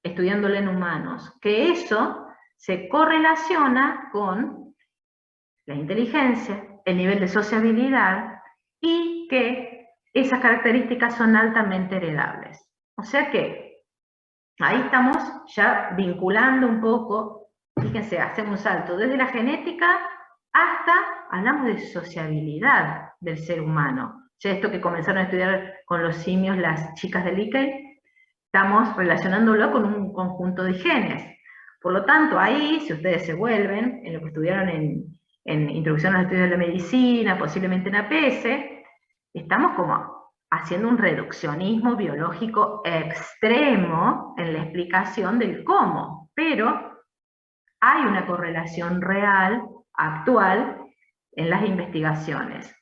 estudiándolo en humanos, que eso se correlaciona con la inteligencia, el nivel de sociabilidad, y que esas características son altamente heredables. O sea que ahí estamos ya vinculando un poco, fíjense, hacemos un salto desde la genética hasta, hablamos de sociabilidad del ser humano. Ya esto que comenzaron a estudiar con los simios las chicas de Leakey, estamos relacionándolo con un conjunto de genes. Por lo tanto, ahí, si ustedes se vuelven en lo que estudiaron en Introducción a los Estudios de la Medicina, posiblemente en APS, estamos como haciendo un reduccionismo biológico extremo en la explicación del cómo, pero hay una correlación real, actual, en las investigaciones.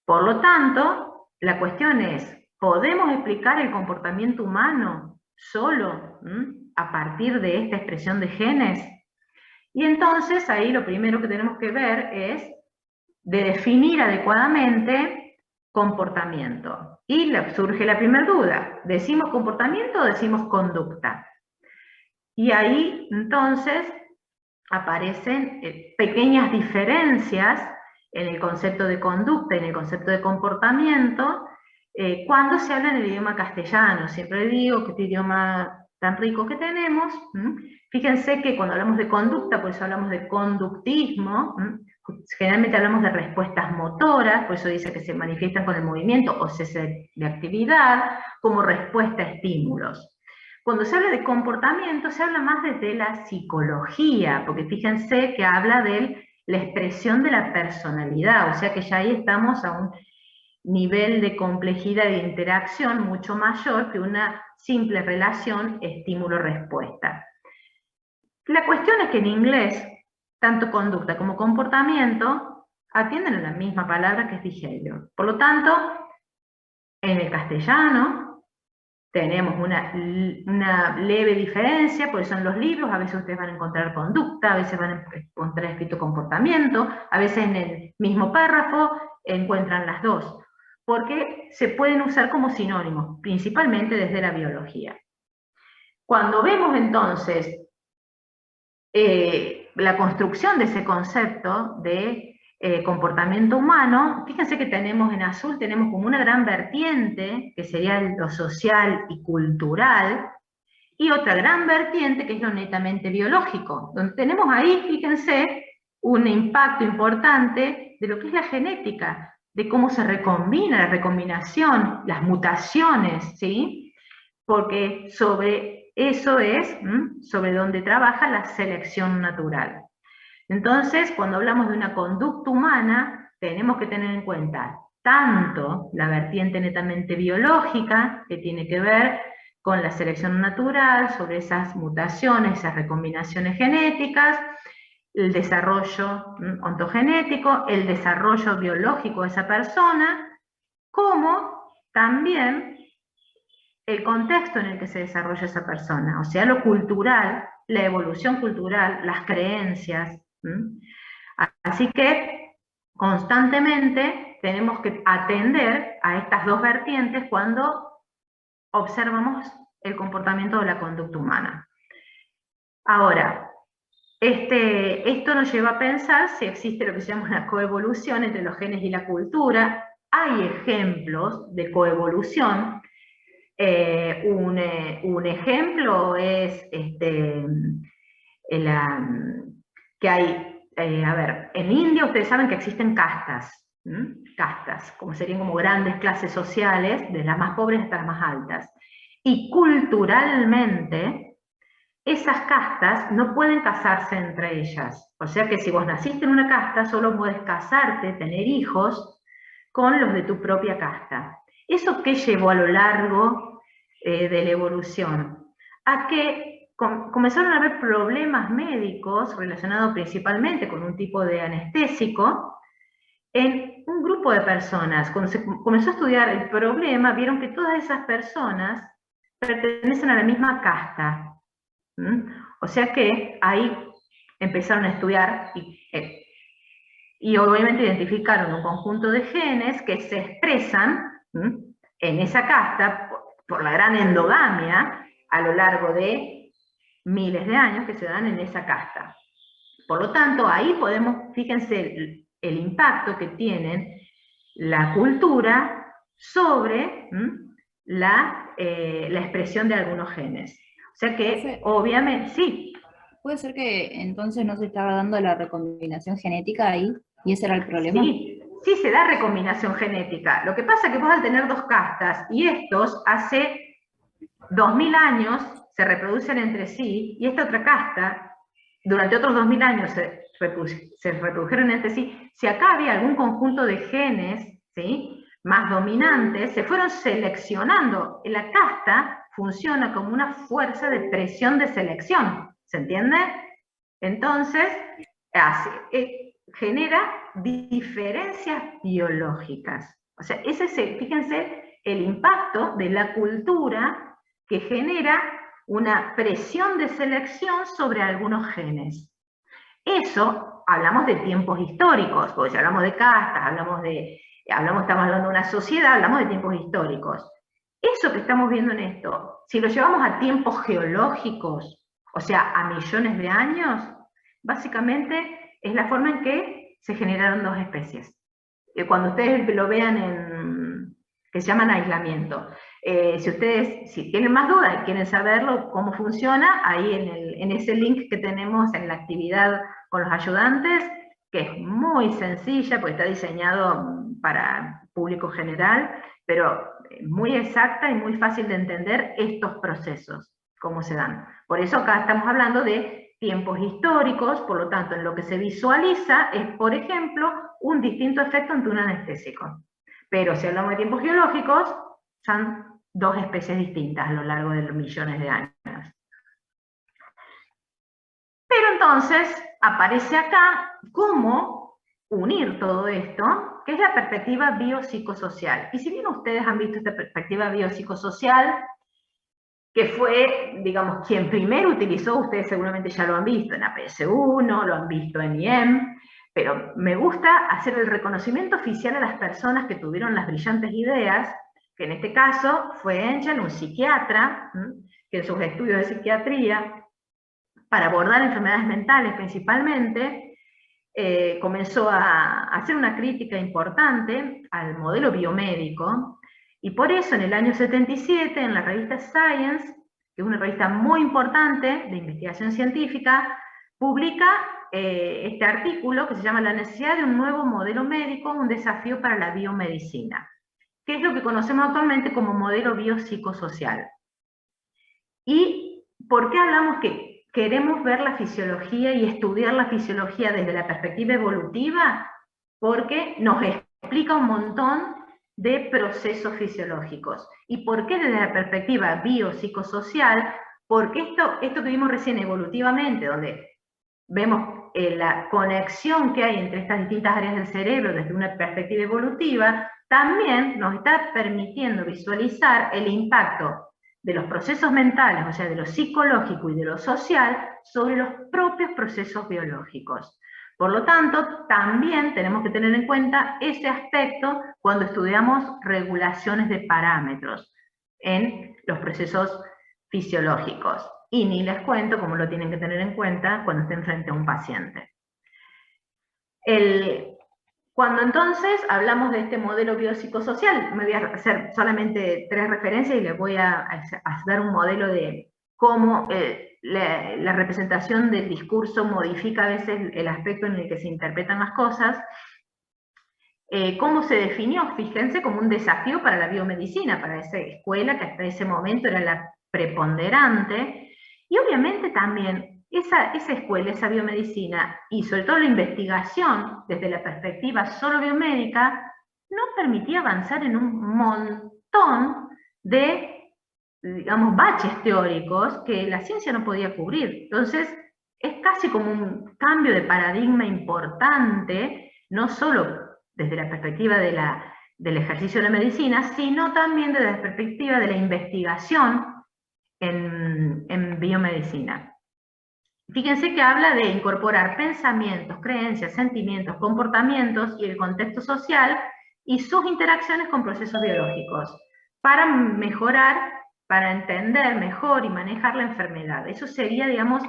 Por lo tanto, la cuestión es, ¿podemos explicar el comportamiento humano solo a partir de esta expresión de genes? Y entonces ahí lo primero que tenemos que ver es de definir adecuadamente comportamiento. Y surge la primera duda, ¿decimos comportamiento o decimos conducta? Y ahí entonces aparecen pequeñas diferencias en el concepto de conducta y en el concepto de comportamiento cuando se habla en el idioma castellano. Siempre digo que este idioma tan rico que tenemos, fíjense que cuando hablamos de conducta, por eso hablamos de conductismo, generalmente hablamos de respuestas motoras, por eso dice que se manifiestan con el movimiento o cese de actividad, como respuesta a estímulos. Cuando se habla de comportamiento, se habla más desde la psicología, porque fíjense que habla de la expresión de la personalidad, o sea que ya ahí estamos a un nivel de complejidad de interacción mucho mayor que una simple relación estímulo-respuesta. La cuestión es que en inglés, tanto conducta como comportamiento atienden a la misma palabra que es behavior. Por lo tanto, en el castellano tenemos una leve diferencia, por eso en los libros a veces ustedes van a encontrar conducta, a veces van a encontrar escrito comportamiento, a veces en el mismo párrafo encuentran las dos, porque se pueden usar como sinónimos, principalmente desde la biología. Cuando vemos entonces la construcción de ese concepto de comportamiento humano, fíjense que tenemos en azul, tenemos como una gran vertiente, que sería lo social y cultural, y otra gran vertiente que es lo netamente biológico, donde tenemos ahí, fíjense, un impacto importante de lo que es la genética, de cómo se recombina, la recombinación, las mutaciones, ¿sí? Porque sobre eso es sobre donde trabaja la selección natural. Entonces, cuando hablamos de una conducta humana, tenemos que tener en cuenta tanto la vertiente netamente biológica, que tiene que ver con la selección natural, sobre esas mutaciones, esas recombinaciones genéticas, el desarrollo ontogenético, el desarrollo biológico de esa persona, como también el contexto en el que se desarrolla esa persona, o sea, lo cultural, la evolución cultural, las creencias. Así que constantemente tenemos que atender a estas dos vertientes cuando observamos el comportamiento de la conducta humana. Ahora, esto nos lleva a pensar si existe lo que se llama una coevolución entre los genes y la cultura. Hay ejemplos de coevolución. Un ejemplo es que hay, a ver, en India ustedes saben que existen castas, castas, como serían como grandes clases sociales, desde las más pobres hasta las más altas. Y culturalmente, esas castas no pueden casarse entre ellas. O sea que si vos naciste en una casta, solo puedes casarte, tener hijos, con los de tu propia casta. ¿Eso qué llevó a lo largo de la evolución? A que comenzaron a haber problemas médicos relacionados principalmente con un tipo de anestésico en un grupo de personas. Cuando se comenzó a estudiar el problema, vieron que todas esas personas pertenecen a la misma casta. O sea que ahí empezaron a estudiar y obviamente identificaron un conjunto de genes que se expresan en esa casta por la gran endogamia a lo largo de miles de años que se dan en esa casta. Por lo tanto, ahí podemos, fíjense el impacto que tienen la cultura sobre la expresión de algunos genes. O sea que, obviamente, sí. ¿Puede ser que entonces no se estaba dando la recombinación genética ahí y ese era el problema? Sí, sí se da recombinación genética. Lo que pasa es que vos al tener dos castas y estos hace 2000 años se reproducen entre sí y esta otra casta durante otros 2000 años se reprodujeron entre sí, si acá había algún conjunto de genes, ¿sí?, más dominantes, se fueron seleccionando. La casta funciona como una fuerza de presión de selección, ¿se entiende? Entonces, genera diferencias biológicas. O sea, fíjense el impacto de la cultura que genera una presión de selección sobre algunos genes. Eso, hablamos de tiempos históricos, porque si hablamos de castas, estamos hablando de una sociedad, hablamos de tiempos históricos. Eso que estamos viendo en esto, si lo llevamos a tiempos geológicos, o sea, a millones de años, básicamente es la forma en que se generaron dos especies. Cuando ustedes lo vean que se llaman aislamiento. Si ustedes tienen más dudas y quieren saberlo, cómo funciona, ahí en ese link que tenemos en la actividad con los ayudantes, que es muy sencilla, porque está diseñado para público general, pero muy exacta y muy fácil de entender estos procesos, cómo se dan. Por eso acá estamos hablando de tiempos históricos, por lo tanto, en lo que se visualiza es, por ejemplo, un distinto efecto ante un anestésico. Pero si hablamos de tiempos geológicos, son dos especies distintas a lo largo de los millones de años. Pero entonces aparece acá cómo unir todo esto, que es la perspectiva biopsicosocial. Y si bien ustedes han visto esta perspectiva biopsicosocial, que fue, digamos, quien primero utilizó, ustedes seguramente ya lo han visto en APS-1, lo han visto en IEM, pero me gusta hacer el reconocimiento oficial a las personas que tuvieron las brillantes ideas, que en este caso fue Engel, un psiquiatra, que en sus estudios de psiquiatría, para abordar enfermedades mentales principalmente, comenzó a hacer una crítica importante al modelo biomédico, y por eso en el año 77, en la revista Science, que es una revista muy importante de investigación científica, publica este artículo que se llama La necesidad de un nuevo modelo médico, un desafío para la biomedicina, que es lo que conocemos actualmente como modelo biopsicosocial. ¿Y por qué hablamos que queremos ver la fisiología y estudiar la fisiología desde la perspectiva evolutiva? Porque nos explica un montón de procesos fisiológicos. ¿Y por qué desde la perspectiva biopsicosocial? Porque esto que vimos recién evolutivamente, donde vemos la conexión que hay entre estas distintas áreas del cerebro desde una perspectiva evolutiva, también nos está permitiendo visualizar el impacto de los procesos mentales, o sea, de lo psicológico y de lo social, sobre los propios procesos biológicos. Por lo tanto, también tenemos que tener en cuenta ese aspecto cuando estudiamos regulaciones de parámetros en los procesos fisiológicos. Y ni les cuento cómo lo tienen que tener en cuenta cuando estén frente a un paciente. Cuando entonces hablamos de este modelo biopsicosocial, me voy a hacer solamente 3 referencias y les voy a dar un modelo de cómo la representación del discurso modifica a veces el aspecto en el que se interpretan las cosas. ¿Cómo se definió? Fíjense, como un desafío para la biomedicina, para esa escuela que hasta ese momento era la preponderante, y obviamente también esa escuela, esa biomedicina, y sobre todo la investigación desde la perspectiva solo biomédica, no permitía avanzar en un montón de, digamos, baches teóricos que la ciencia no podía cubrir. Entonces, es casi como un cambio de paradigma importante, no solo desde la perspectiva del ejercicio de la medicina, sino también desde la perspectiva de la investigación en biomedicina. Fíjense que habla de incorporar pensamientos, creencias, sentimientos, comportamientos y el contexto social y sus interacciones con procesos biológicos para mejorar, para entender mejor y manejar la enfermedad. Eso sería, digamos,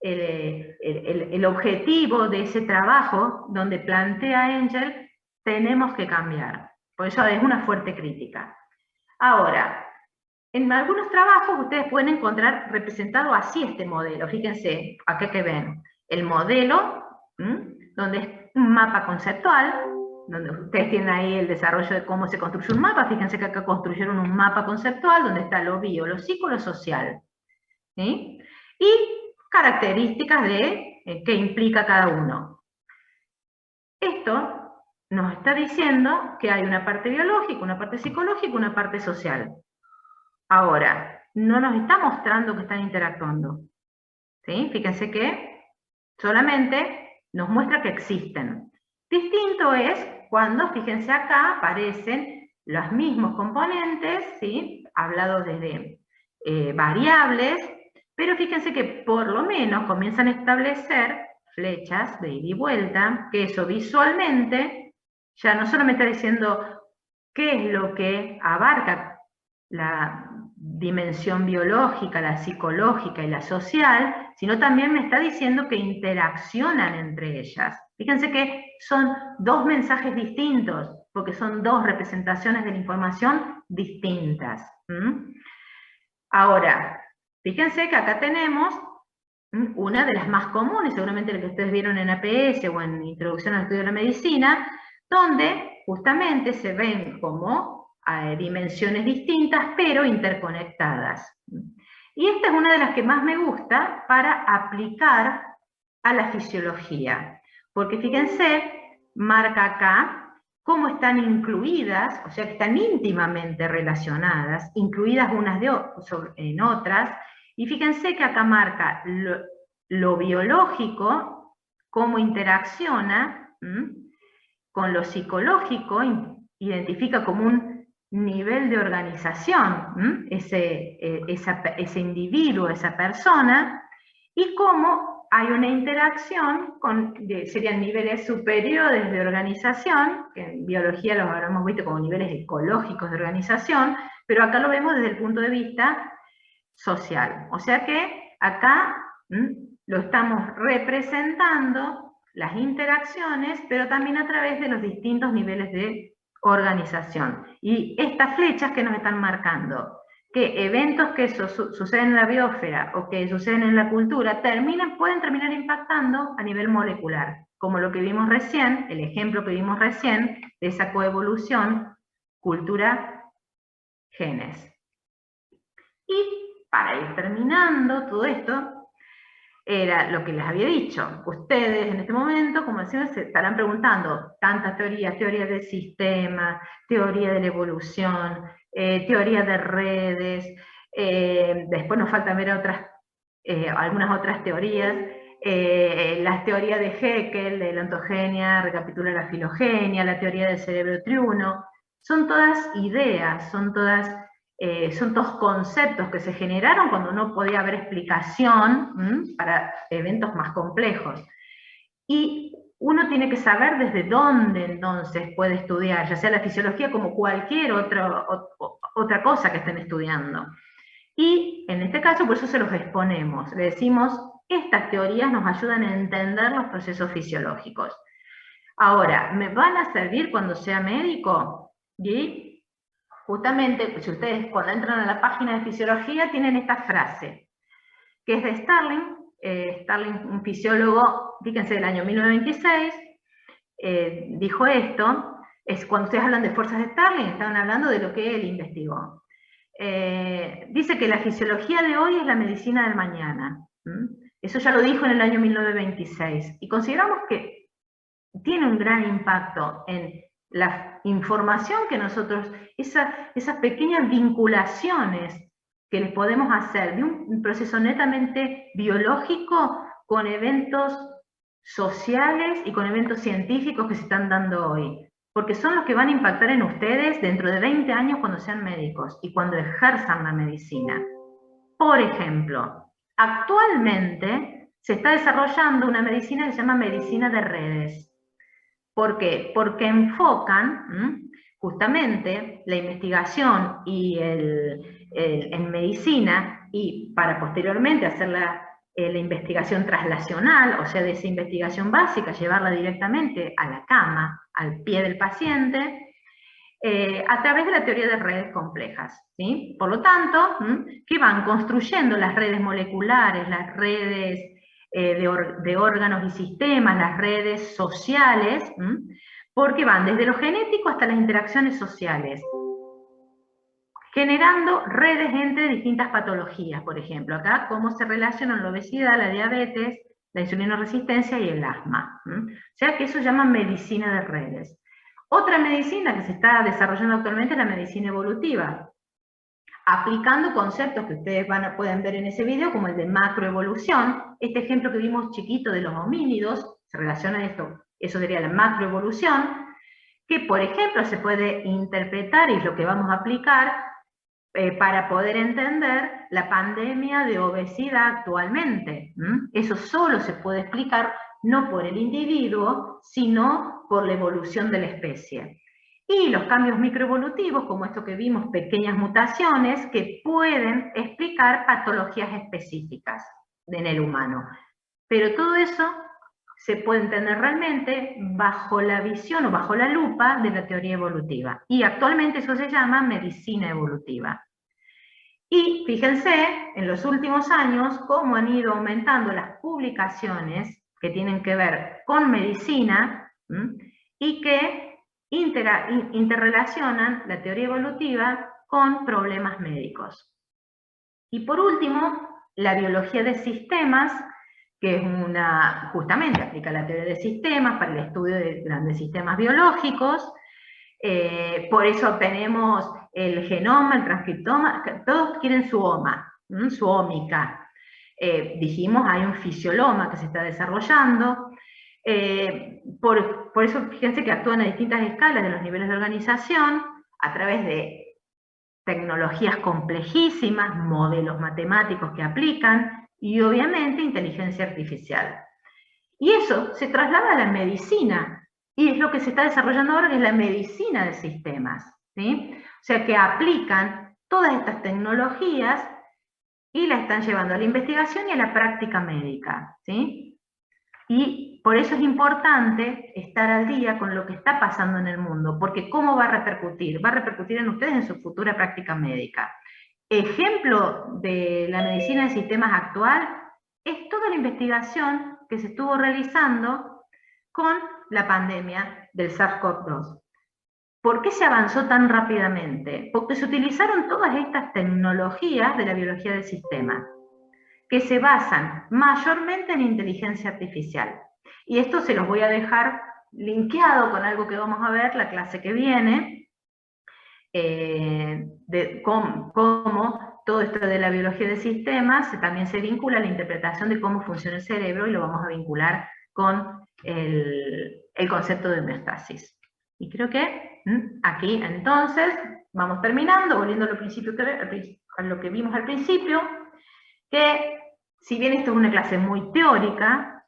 el objetivo de ese trabajo donde plantea Engel, tenemos que cambiar. Por eso es una fuerte crítica. Ahora, en algunos trabajos ustedes pueden encontrar representado así este modelo. Fíjense, acá que ven el modelo, donde es un mapa conceptual, donde ustedes tienen ahí el desarrollo de cómo se construye un mapa. Fíjense que acá construyeron un mapa conceptual donde está lo bio, lo psico, lo social. ¿Sí? Y características de qué implica cada uno. Esto nos está diciendo que hay una parte biológica, una parte psicológica, una parte social. Ahora, no nos está mostrando que están interactuando. ¿Sí? Fíjense que solamente nos muestra que existen. Distinto es cuando, fíjense acá, aparecen los mismos componentes, ¿sí? Hablado desde variables, pero fíjense que por lo menos comienzan a establecer flechas de ida y vuelta, que eso visualmente ya no solo me está diciendo qué es lo que abarca dimensión biológica, la psicológica y la social, sino también me está diciendo que interaccionan entre ellas. Fíjense que son dos mensajes distintos, porque son dos representaciones de la información distintas. Ahora, fíjense que acá tenemos una de las más comunes, seguramente la que ustedes vieron en APS o en Introducción al Estudio de la Medicina, donde justamente se ven como dimensiones distintas pero interconectadas. Y esta es una de las que más me gusta para aplicar a la fisiología, porque fíjense, marca acá cómo están incluidas, o sea que están íntimamente relacionadas, incluidas unas en otras, y fíjense que acá marca lo biológico, cómo interacciona con lo psicológico, identifica como un nivel de organización ese individuo, esa persona, y cómo hay una interacción serían niveles superiores de organización, que en biología los habremos visto como niveles ecológicos de organización, pero acá lo vemos desde el punto de vista social. O sea que acá lo estamos representando las interacciones, pero también a través de los distintos niveles de organización. Y estas flechas que nos están marcando, que eventos que suceden en la biosfera o que suceden en la cultura pueden terminar impactando a nivel molecular, como lo que vimos recién, el ejemplo que vimos recién de esa coevolución cultura-genes. Y para ir terminando todo esto, era lo que les había dicho. Ustedes en este momento, como decimos, se estarán preguntando tantas teorías, teorías del sistema, teoría de la evolución, teoría de redes, después nos falta ver algunas otras teorías, las teorías de Haeckel, de la ontogenia, recapitula la filogenia, la teoría del cerebro triuno, son todas ideas, son todos conceptos que se generaron cuando no podía haber explicación para eventos más complejos. Y uno tiene que saber desde dónde entonces puede estudiar, ya sea la fisiología como cualquier otra cosa que estén estudiando. Y en este caso, por eso se los exponemos. Le decimos, estas teorías nos ayudan a entender los procesos fisiológicos. Ahora, ¿me van a servir cuando sea médico? ¿Y? Justamente, si ustedes cuando entran a la página de fisiología tienen esta frase, que es de Starling. Starling, un fisiólogo, fíjense, del año 1926, dijo esto. Cuando ustedes hablan de fuerzas de Starling, estaban hablando de lo que él investigó. Dice que la fisiología de hoy es la medicina del mañana. Eso ya lo dijo en el año 1926. Y consideramos que tiene un gran impacto en la información que nosotros, esas pequeñas vinculaciones que les podemos hacer de un proceso netamente biológico con eventos sociales y con eventos científicos que se están dando hoy. Porque son los que van a impactar en ustedes dentro de 20 años cuando sean médicos y cuando ejerzan la medicina. Por ejemplo, actualmente se está desarrollando una medicina que se llama medicina de redes. ¿Por qué? Porque enfocan justamente la investigación y en medicina, y para posteriormente hacer la investigación traslacional, o sea, de esa investigación básica, llevarla directamente a la cama, al pie del paciente, a través de la teoría de redes complejas. ¿Sí? Por lo tanto, que van construyendo las redes moleculares, las redes de órganos y sistemas, las redes sociales, porque van desde lo genético hasta las interacciones sociales, generando redes entre distintas patologías, por ejemplo, acá cómo se relacionan la obesidad, la diabetes, la insulinoresistencia y el asma. O sea que eso se llama medicina de redes. Otra medicina que se está desarrollando actualmente es la medicina evolutiva, aplicando conceptos que ustedes pueden ver en ese video, como el de macroevolución. Este ejemplo que vimos chiquito de los homínidos, se relaciona a esto, eso sería la macroevolución, que por ejemplo se puede interpretar, y es lo que vamos a aplicar, para poder entender la pandemia de obesidad actualmente. Eso solo se puede explicar no por el individuo, sino por la evolución de la especie. Y los cambios microevolutivos, como esto que vimos, pequeñas mutaciones, que pueden explicar patologías específicas en el humano. Pero todo eso se puede entender realmente bajo la visión o bajo la lupa de la teoría evolutiva. Y actualmente eso se llama medicina evolutiva. Y fíjense, en los últimos años, cómo han ido aumentando las publicaciones que tienen que ver con medicina y que interrelacionan la teoría evolutiva con problemas médicos. Y por último, la biología de sistemas, que es justamente aplica la teoría de sistemas para el estudio de grandes sistemas biológicos. Por eso tenemos el genoma, el transcriptoma, todos quieren su OMA, su ómica. Dijimos, hay un fisioloma que se está desarrollando. Por eso fíjense que actúan a distintas escalas de los niveles de organización, a través de tecnologías complejísimas, modelos matemáticos que aplican, y obviamente inteligencia artificial. Y eso se traslada a la medicina, y es lo que se está desarrollando ahora, que es la medicina de sistemas, ¿sí? O sea, que aplican todas estas tecnologías y la están llevando a la investigación y a la práctica médica, ¿sí? Y por eso es importante estar al día con lo que está pasando en el mundo, porque ¿cómo va a repercutir? Va a repercutir en ustedes en su futura práctica médica. Ejemplo de la medicina de sistemas actual es toda la investigación que se estuvo realizando con la pandemia del SARS-CoV-2. ¿Por qué se avanzó tan rápidamente? Porque se utilizaron todas estas tecnologías de la biología del sistema, que se basan mayormente en inteligencia artificial. Y esto se los voy a dejar linkeado con algo que vamos a ver la clase que viene, de cómo todo esto de la biología de sistemas también se vincula a la interpretación de cómo funciona el cerebro, y lo vamos a vincular con el concepto de homeostasis. Y creo que aquí entonces vamos terminando, volviendo a lo que vimos al principio, que si bien esto es una clase muy teórica,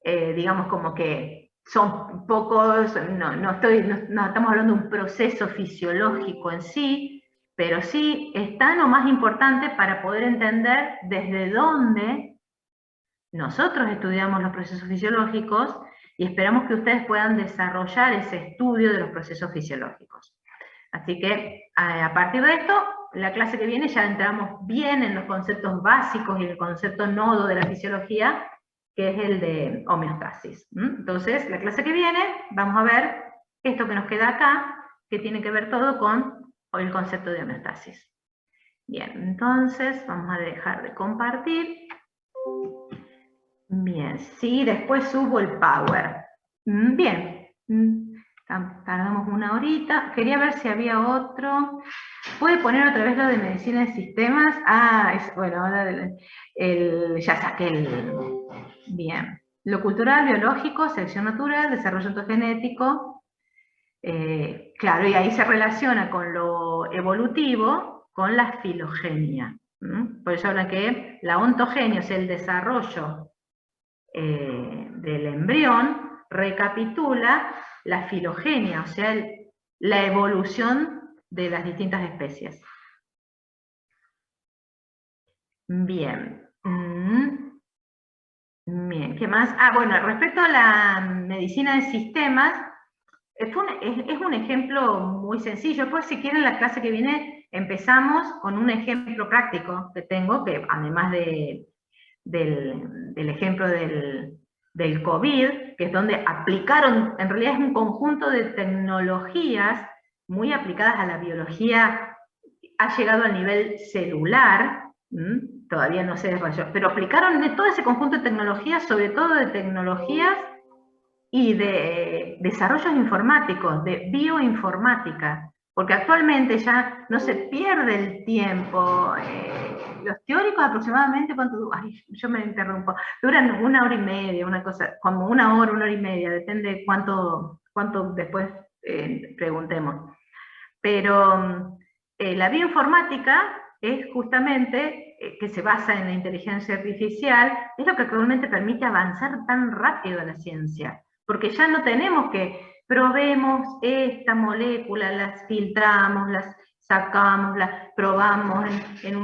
digamos como que son pocos, no estamos hablando de un proceso fisiológico en sí, pero sí es tan o más importante para poder entender desde dónde nosotros estudiamos los procesos fisiológicos, y esperamos que ustedes puedan desarrollar ese estudio de los procesos fisiológicos. Así que a partir de esto, la clase que viene ya entramos bien en los conceptos básicos y el concepto nodo de la fisiología, que es el de homeostasis. Entonces, la clase que viene vamos a ver esto que nos queda acá, que tiene que ver todo con el concepto de homeostasis. Bien, entonces vamos a dejar de compartir. Bien, sí, después subo el power. Bien, tardamos una horita. Quería ver si había otro. ¿Puede poner otra vez lo de medicina de sistemas? Bueno, ahora ya saqué el... Bien. Lo cultural, biológico, selección natural, desarrollo ontogenético. Claro, y ahí se relaciona con lo evolutivo, con la filogenia. Por eso hablan que la ontogenia, o sea, el desarrollo del embrión, recapitula la filogenia, o sea, la evolución de las distintas especies. Bien. Bien, ¿qué más? Bueno, respecto a la medicina de sistemas, es un ejemplo muy sencillo. Después, si quieren, la clase que viene empezamos con un ejemplo práctico que tengo, que además del ejemplo del COVID, que es donde aplicaron, en realidad es un conjunto de tecnologías muy aplicadas a la biología, ha llegado al nivel celular, todavía no se desarrolló, pero aplicaron de todo ese conjunto de tecnologías, sobre todo de tecnologías y de desarrollos informáticos, de bioinformática, porque actualmente ya no se pierde el tiempo. Los teóricos aproximadamente, yo me interrumpo, duran 1 hora y media, una cosa, como 1 hora, 1 hora y media, depende de cuánto después preguntemos. Pero la bioinformática es justamente, que se basa en la inteligencia artificial, es lo que actualmente permite avanzar tan rápido a la ciencia, porque ya no tenemos que probemos esta molécula, las filtramos, las sacamos, las probamos en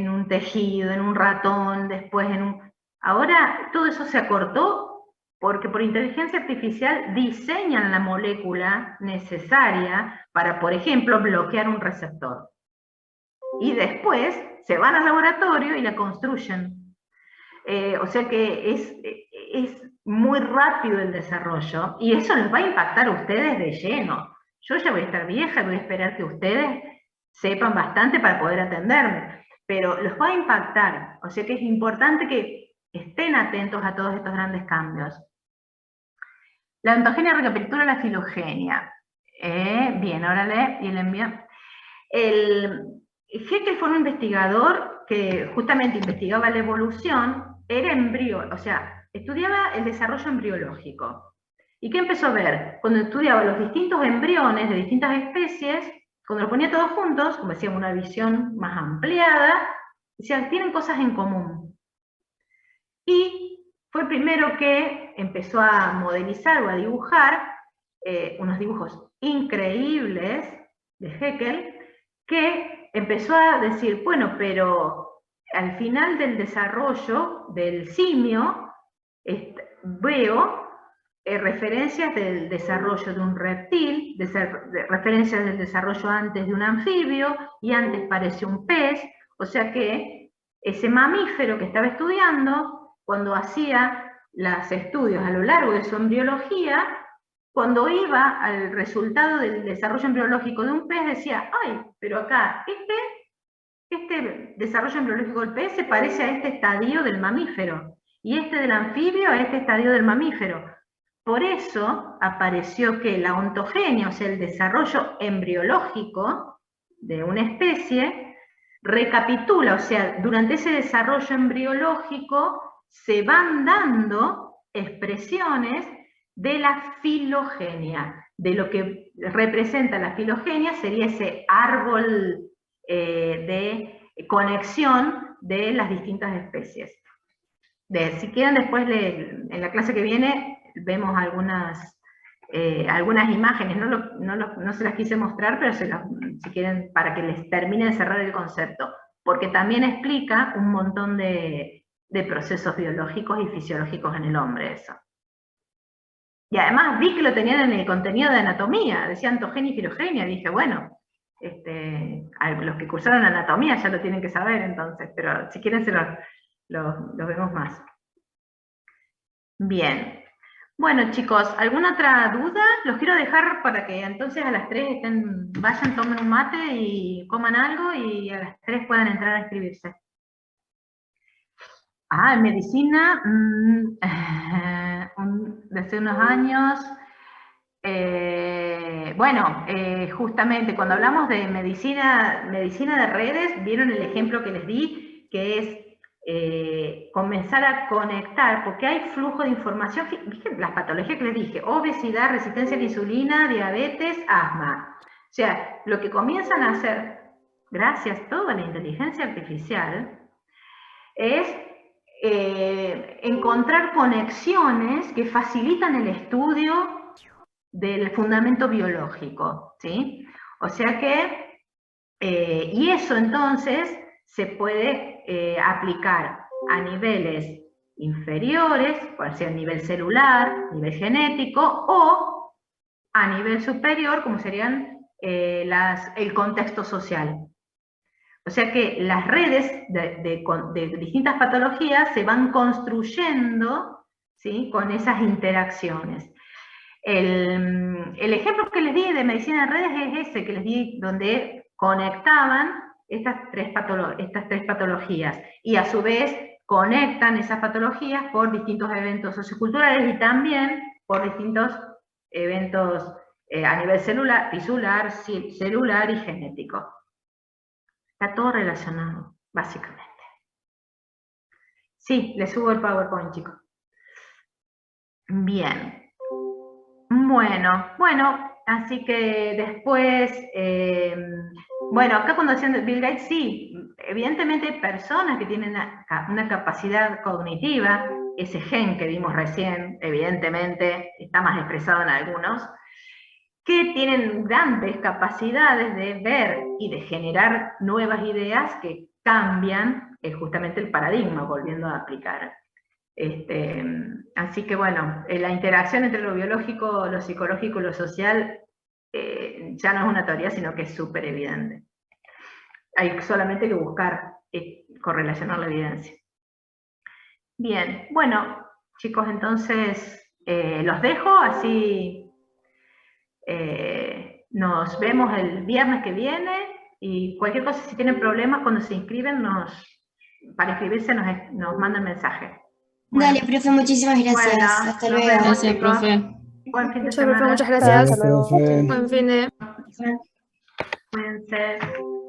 un tejido, en un ratón, después en un... Ahora todo eso se acortó porque por inteligencia artificial diseñan la molécula necesaria para, por ejemplo, bloquear un receptor. Y después se van al laboratorio y la construyen. O sea que es muy rápido el desarrollo y eso les va a impactar a ustedes de lleno. Yo ya voy a estar vieja y voy a esperar que ustedes sepan bastante para poder atenderme, pero los va a impactar. O sea que es importante que estén atentos a todos estos grandes cambios. La ontogenia recapitula la filogenia. Bien, ahora lee y le envío. Haeckel fue un investigador que justamente investigaba la evolución, era o sea, estudiaba el desarrollo embriológico. ¿Y qué empezó a ver? Cuando estudiaba los distintos embriones de distintas especies, cuando los ponía todos juntos, como decíamos, una visión más ampliada, decían, tienen cosas en común. Y fue el primero que empezó a modelizar o a dibujar unos dibujos increíbles de Haeckel, que empezó a decir, bueno, pero al final del desarrollo del simio, veo referencias del desarrollo de un reptil, referencias del desarrollo antes de un anfibio, y antes pareció un pez, o sea que ese mamífero que estaba estudiando, cuando hacía los estudios a lo largo de su embriología, cuando iba al resultado del desarrollo embriológico de un pez, decía, ay, pero acá, este desarrollo embriológico del pez se parece a este estadio del mamífero, y este del anfibio a este estadio del mamífero. Por eso apareció que la ontogenia, o sea, el desarrollo embriológico de una especie, recapitula, o sea, durante ese desarrollo embriológico se van dando expresiones de la filogenia, de lo que representa la filogenia, sería ese árbol de conexión de las distintas especies. Si quieren después, en la clase que viene, vemos algunas imágenes, no se las quise mostrar, pero si quieren, para que les termine de cerrar el concepto, porque también explica un montón de procesos biológicos y fisiológicos en el hombre eso. Y además vi que lo tenían en el contenido de anatomía, decía ontogenia y filogenia, dije, bueno, los que cursaron anatomía ya lo tienen que saber entonces, pero si quieren los vemos más. Bien. Bueno chicos, ¿alguna otra duda? Los quiero dejar para que entonces a las 3 vayan, tomen un mate y coman algo y a las 3 puedan entrar a inscribirse. En medicina, desde unos años, justamente cuando hablamos de medicina de redes, vieron el ejemplo que les di, que es comenzar a conectar, porque hay flujo de información, fíjense las patologías que les dije, obesidad, resistencia a la insulina, diabetes, asma. O sea, lo que comienzan a hacer, gracias a toda la inteligencia artificial, es encontrar conexiones que facilitan el estudio del fundamento biológico, ¿sí? O sea que, y eso entonces se puede aplicar a niveles inferiores, por sea a nivel celular, nivel genético, o a nivel superior, como serían el contexto social. O sea que las redes de distintas patologías se van construyendo, ¿sí?, con esas interacciones. El ejemplo que les di de medicina de redes es ese que les di, donde conectaban estas tres patologías y a su vez conectan esas patologías por distintos eventos socioculturales y también por distintos eventos a nivel celular, tisular, celular y genético. Está todo relacionado, básicamente. Sí, les subo el PowerPoint, chicos. Bien. Bueno, así que después, acá cuando decían Bill Gates, sí, evidentemente hay personas que tienen una capacidad cognitiva, ese gen que vimos recién, evidentemente está más expresado en algunos, que tienen grandes capacidades de ver y de generar nuevas ideas que cambian justamente el paradigma, volviendo a aplicar. Así que bueno, la interacción entre lo biológico, lo psicológico y lo social ya no es una teoría, sino que es súper evidente. Hay solamente que buscar correlacionar la evidencia. Bien, bueno, chicos, entonces los dejo, así nos vemos el viernes que viene, y cualquier cosa, si tienen problemas cuando se inscriben, para inscribirse nos mandan mensaje. Bueno. Dale, profe, muchísimas gracias. Bueno, hasta luego. Gracias, profe. Buen fin de Muchas, profe, semana. muchas gracias. Gracias, profe. Buen fin de... Cuídense.